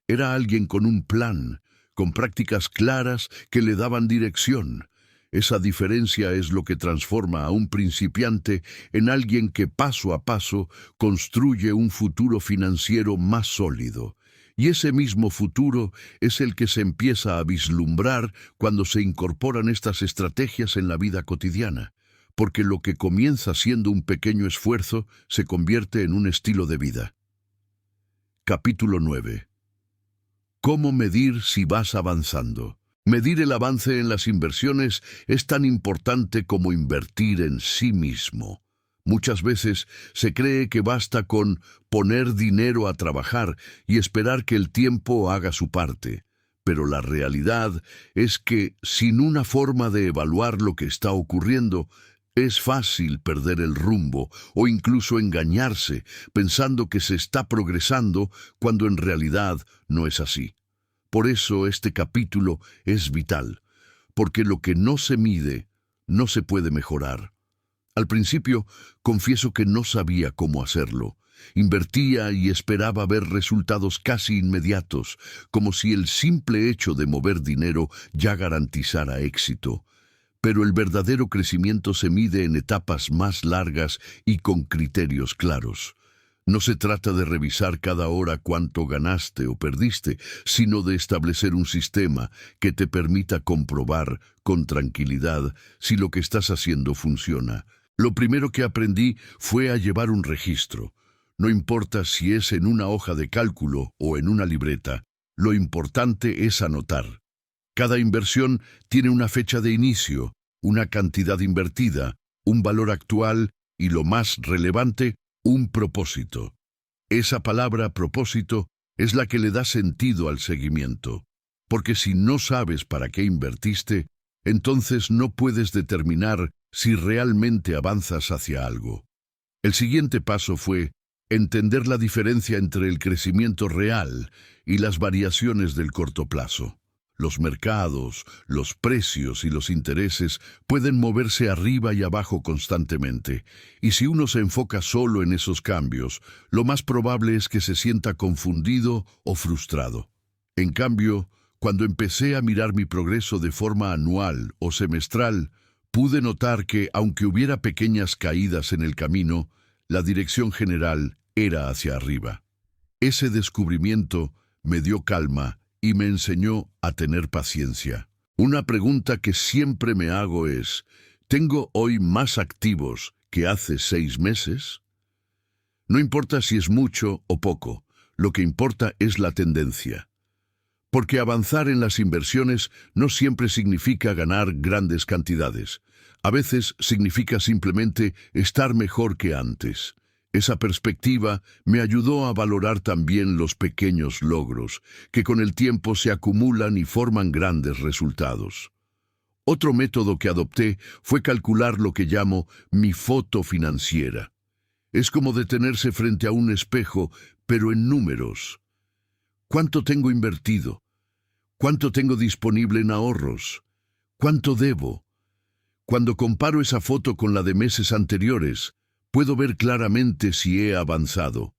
era alguien con un plan, con prácticas claras que le daban dirección. Esa diferencia es lo que transforma a un principiante en alguien que paso a paso construye un futuro financiero más sólido. Y ese mismo futuro es el que se empieza a vislumbrar cuando se incorporan estas estrategias en la vida cotidiana, porque lo que comienza siendo un pequeño esfuerzo se convierte en un estilo de vida. Capítulo 9. ¿Cómo medir si vas avanzando? Medir el avance en las inversiones es tan importante como invertir en sí mismo. Muchas veces se cree que basta con poner dinero a trabajar y esperar que el tiempo haga su parte. Pero la realidad es que, sin una forma de evaluar lo que está ocurriendo, es fácil perder el rumbo o incluso engañarse pensando que se está progresando cuando en realidad no es así. Por eso este capítulo es vital, porque lo que no se mide no se puede mejorar. Al principio, confieso que no sabía cómo hacerlo. Invertía y esperaba ver resultados casi inmediatos, como si el simple hecho de mover dinero ya garantizara éxito. pero el verdadero crecimiento se mide en etapas más largas y con criterios claros. No se trata de revisar cada hora cuánto ganaste o perdiste, sino de establecer un sistema que te permita comprobar con tranquilidad si lo que estás haciendo funciona. Lo primero que aprendí fue a llevar un registro. No importa si es en una hoja de cálculo o en una libreta, lo importante es anotar. Cada inversión tiene una fecha de inicio, una cantidad invertida, un valor actual y, lo más relevante, un propósito. Esa palabra propósito es la que le da sentido al seguimiento, porque si no sabes para qué invertiste, entonces no puedes determinar si realmente avanzas hacia algo. El siguiente paso fue entender la diferencia entre el crecimiento real y las variaciones del corto plazo. Los mercados, los precios y los intereses pueden moverse arriba y abajo constantemente, y si uno se enfoca solo en esos cambios, lo más probable es que se sienta confundido o frustrado. En cambio, cuando empecé a mirar mi progreso de forma anual o semestral, pude notar que, aunque hubiera pequeñas caídas en el camino, la dirección general era hacia arriba. Ese descubrimiento me dio calma y me enseñó a tener paciencia. Una pregunta que siempre me hago es, ¿tengo hoy más activos que hace 6 meses? No importa si es mucho o poco, lo que importa es la tendencia. Porque avanzar en las inversiones no siempre significa ganar grandes cantidades. A veces significa simplemente estar mejor que antes. Esa perspectiva me ayudó a valorar también los pequeños logros, que con el tiempo se acumulan y forman grandes resultados. Otro método que adopté fue calcular lo que llamo mi foto financiera. Es como detenerse frente a un espejo, pero en números. ¿Cuánto tengo invertido? ¿Cuánto tengo disponible en ahorros? ¿Cuánto debo? Cuando comparo esa foto con la de meses anteriores, puedo ver claramente si he avanzado.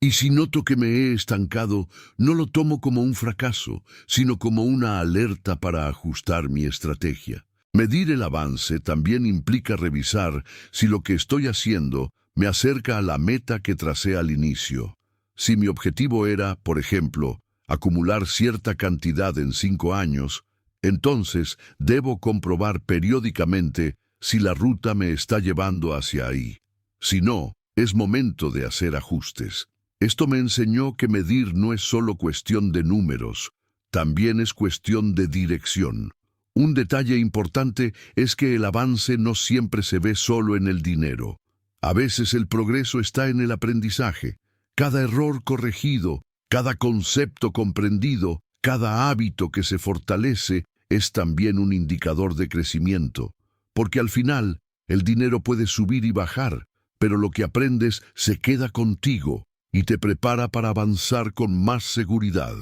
Y si noto que me he estancado, no lo tomo como un fracaso, sino como una alerta para ajustar mi estrategia. Medir el avance también implica revisar si lo que estoy haciendo me acerca a la meta que tracé al inicio. Si mi objetivo era, por ejemplo, acumular cierta cantidad en 5 años, entonces debo comprobar periódicamente si la ruta me está llevando hacia ahí. Si no, es momento de hacer ajustes. Esto me enseñó que medir no es solo cuestión de números, también es cuestión de dirección. Un detalle importante es que el avance no siempre se ve solo en el dinero. A veces el progreso está en el aprendizaje. Cada error corregido, cada concepto comprendido, cada hábito que se fortalece es también un indicador de crecimiento, porque al final el dinero puede subir y bajar, pero lo que aprendes se queda contigo y te prepara para avanzar con más seguridad.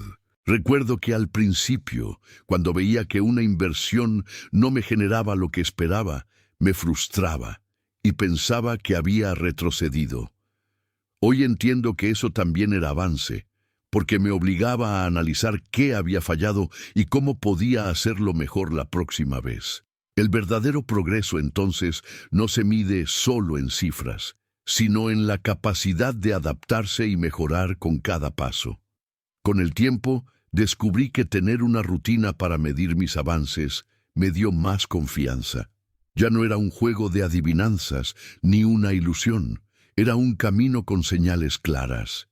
Recuerdo que al principio, cuando veía que una inversión no me generaba lo que esperaba, me frustraba y pensaba que había retrocedido. Hoy entiendo que eso también era avance, porque me obligaba a analizar qué había fallado y cómo podía hacerlo mejor la próxima vez. El verdadero progreso, entonces, no se mide solo en cifras, sino en la capacidad de adaptarse y mejorar con cada paso. Con el tiempo, descubrí que tener una rutina para medir mis avances me dio más confianza. Ya no era un juego de adivinanzas ni una ilusión, era un camino con señales claras.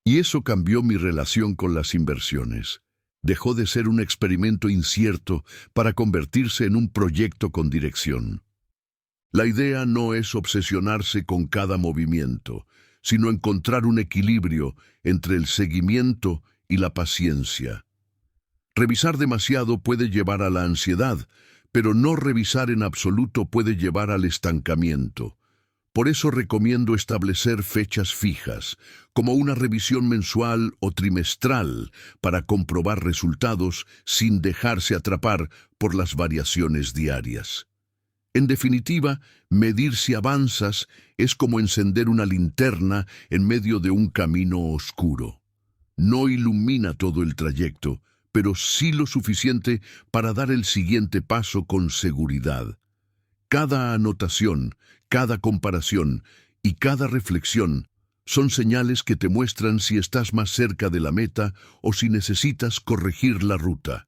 Y eso cambió mi relación con las inversiones. Dejó de ser un experimento incierto para convertirse en un proyecto con dirección. La idea no es obsesionarse con cada movimiento, sino encontrar un equilibrio entre el seguimiento y la paciencia. Revisar demasiado puede llevar a la ansiedad, pero no revisar en absoluto puede llevar al estancamiento. Por eso recomiendo establecer fechas fijas, como una revisión mensual o trimestral, para comprobar resultados sin dejarse atrapar por las variaciones diarias. En definitiva, medir si avanzas es como encender una linterna en medio de un camino oscuro. No ilumina todo el trayecto, pero sí lo suficiente para dar el siguiente paso con seguridad. Cada anotación, cada comparación y cada reflexión son señales que te muestran si estás más cerca de la meta o si necesitas corregir la ruta.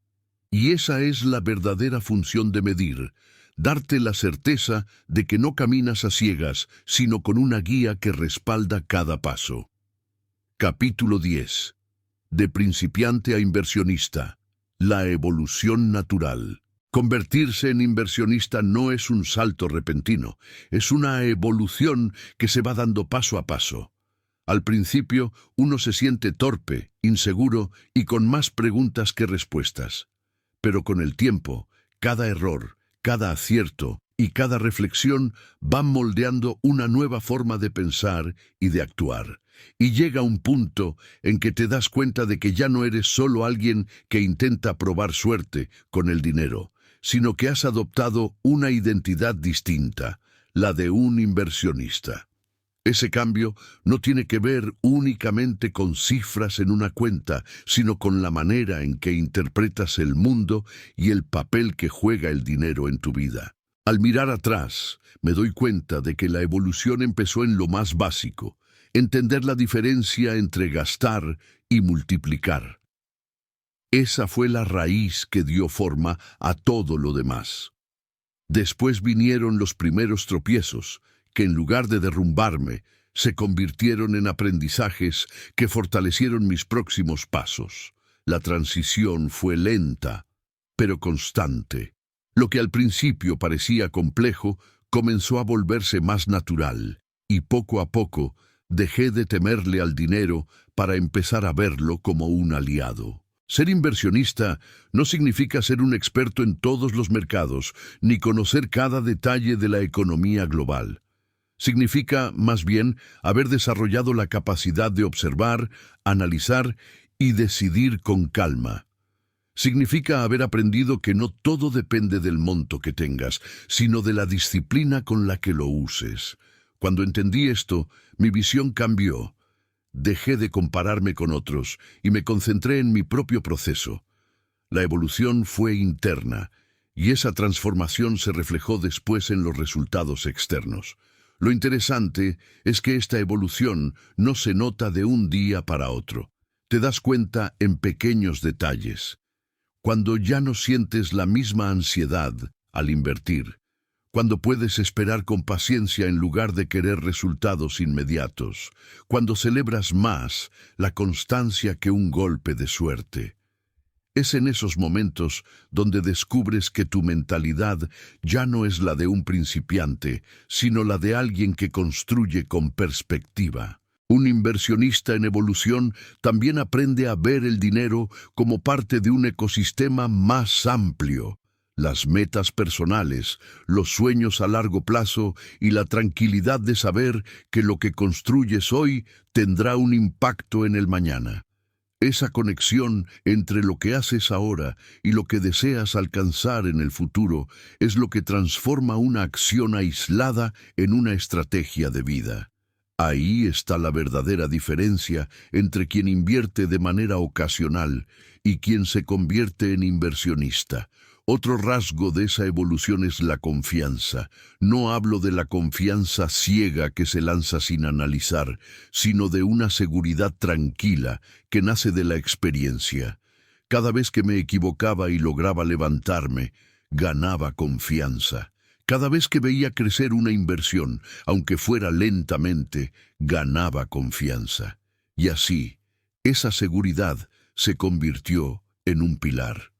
Y esa es la verdadera función de medir, darte la certeza de que no caminas a ciegas, sino con una guía que respalda cada paso. Capítulo 10. De principiante a inversionista. La evolución natural. Convertirse en inversionista no es un salto repentino, es una evolución que se va dando paso a paso. Al principio, uno se siente torpe, inseguro y con más preguntas que respuestas. Pero con el tiempo, cada error, cada acierto y cada reflexión van moldeando una nueva forma de pensar y de actuar. Y llega un punto en que te das cuenta de que ya no eres solo alguien que intenta probar suerte con el dinero, sino que has adoptado una identidad distinta, la de un inversionista. Ese cambio no tiene que ver únicamente con cifras en una cuenta, sino con la manera en que interpretas el mundo y el papel que juega el dinero en tu vida. Al mirar atrás, me doy cuenta de que la evolución empezó en lo más básico, entender la diferencia entre gastar y multiplicar. Esa fue la raíz que dio forma a todo lo demás. Después vinieron los primeros tropiezos, que en lugar de derrumbarme, se convirtieron en aprendizajes que fortalecieron mis próximos pasos. La transición fue lenta, pero constante. Lo que al principio parecía complejo, comenzó a volverse más natural, y poco a poco dejé de temerle al dinero para empezar a verlo como un aliado. Ser inversionista no significa ser un experto en todos los mercados, ni conocer cada detalle de la economía global. Significa, más bien, haber desarrollado la capacidad de observar, analizar y decidir con calma. Significa haber aprendido que no todo depende del monto que tengas, sino de la disciplina con la que lo uses. Cuando entendí esto, mi visión cambió. Dejé de compararme con otros y me concentré en mi propio proceso. La evolución fue interna, y esa transformación se reflejó después en los resultados externos. Lo interesante es que esta evolución no se nota de un día para otro. Te das cuenta en pequeños detalles. Cuando ya no sientes la misma ansiedad al invertir, cuando puedes esperar con paciencia en lugar de querer resultados inmediatos, cuando celebras más la constancia que un golpe de suerte. Es en esos momentos donde descubres que tu mentalidad ya no es la de un principiante, sino la de alguien que construye con perspectiva. Un inversionista en evolución también aprende a ver el dinero como parte de un ecosistema más amplio. Las metas personales, los sueños a largo plazo y la tranquilidad de saber que lo que construyes hoy tendrá un impacto en el mañana. Esa conexión entre lo que haces ahora y lo que deseas alcanzar en el futuro es lo que transforma una acción aislada en una estrategia de vida. Ahí está la verdadera diferencia entre quien invierte de manera ocasional y quien se convierte en inversionista. Otro rasgo de esa evolución es la confianza. No hablo de la confianza ciega que se lanza sin analizar, sino de una seguridad tranquila que nace de la experiencia. Cada vez que me equivocaba y lograba levantarme, ganaba confianza. Cada vez que veía crecer una inversión, aunque fuera lentamente, ganaba confianza. Y así, esa seguridad se convirtió en un pilar.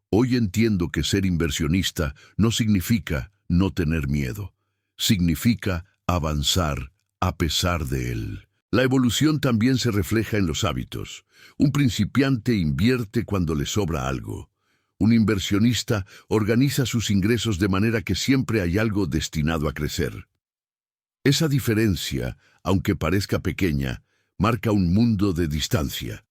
Hoy entiendo que ser inversionista no significa no tener miedo. Significa avanzar a pesar de él. La evolución también se refleja en los hábitos. Un principiante invierte cuando le sobra algo. Un inversionista organiza sus ingresos de manera que siempre hay algo destinado a crecer. Esa diferencia, aunque parezca pequeña, marca un mundo de distancia.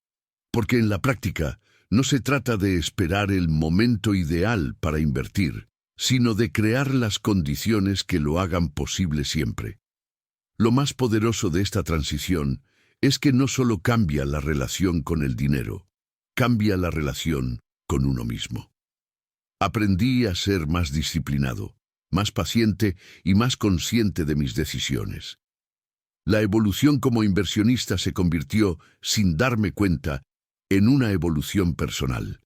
Porque en la práctica, no se trata de esperar el momento ideal para invertir, sino de crear las condiciones que lo hagan posible siempre. Lo más poderoso de esta transición es que no solo cambia la relación con el dinero, cambia la relación con uno mismo. Aprendí a ser más disciplinado, más paciente y más consciente de mis decisiones. La evolución como inversionista se convirtió, sin darme cuenta, en una evolución personal.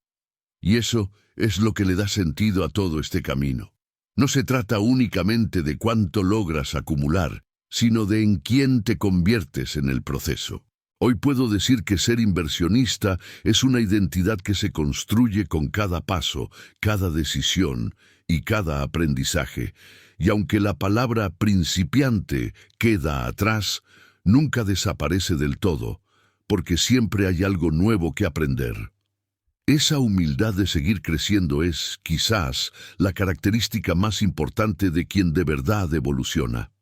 Y eso es lo que le da sentido a todo este camino. No se trata únicamente de cuánto logras acumular, sino de en quién te conviertes en el proceso. Hoy puedo decir que ser inversionista es una identidad que se construye con cada paso, cada decisión y cada aprendizaje. Y aunque la palabra principiante queda atrás, nunca desaparece del todo, porque siempre hay algo nuevo que aprender. Esa humildad de seguir creciendo es, quizás, la característica más importante de quien de verdad evoluciona.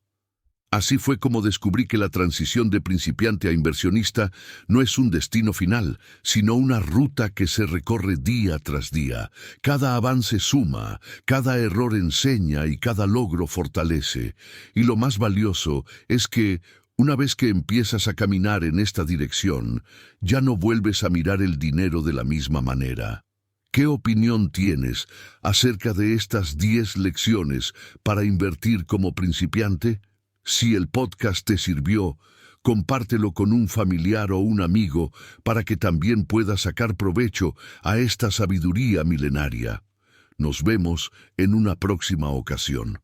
Así fue como descubrí que la transición de principiante a inversionista no es un destino final, sino una ruta que se recorre día tras día. Cada avance suma, cada error enseña y cada logro fortalece. Y lo más valioso es que, una vez que empiezas a caminar en esta dirección, ya no vuelves a mirar el dinero de la misma manera. ¿Qué opinión tienes acerca de estas 10 lecciones para invertir como principiante? Si el podcast te sirvió, compártelo con un familiar o un amigo para que también pueda sacar provecho a esta sabiduría milenaria. Nos vemos en una próxima ocasión.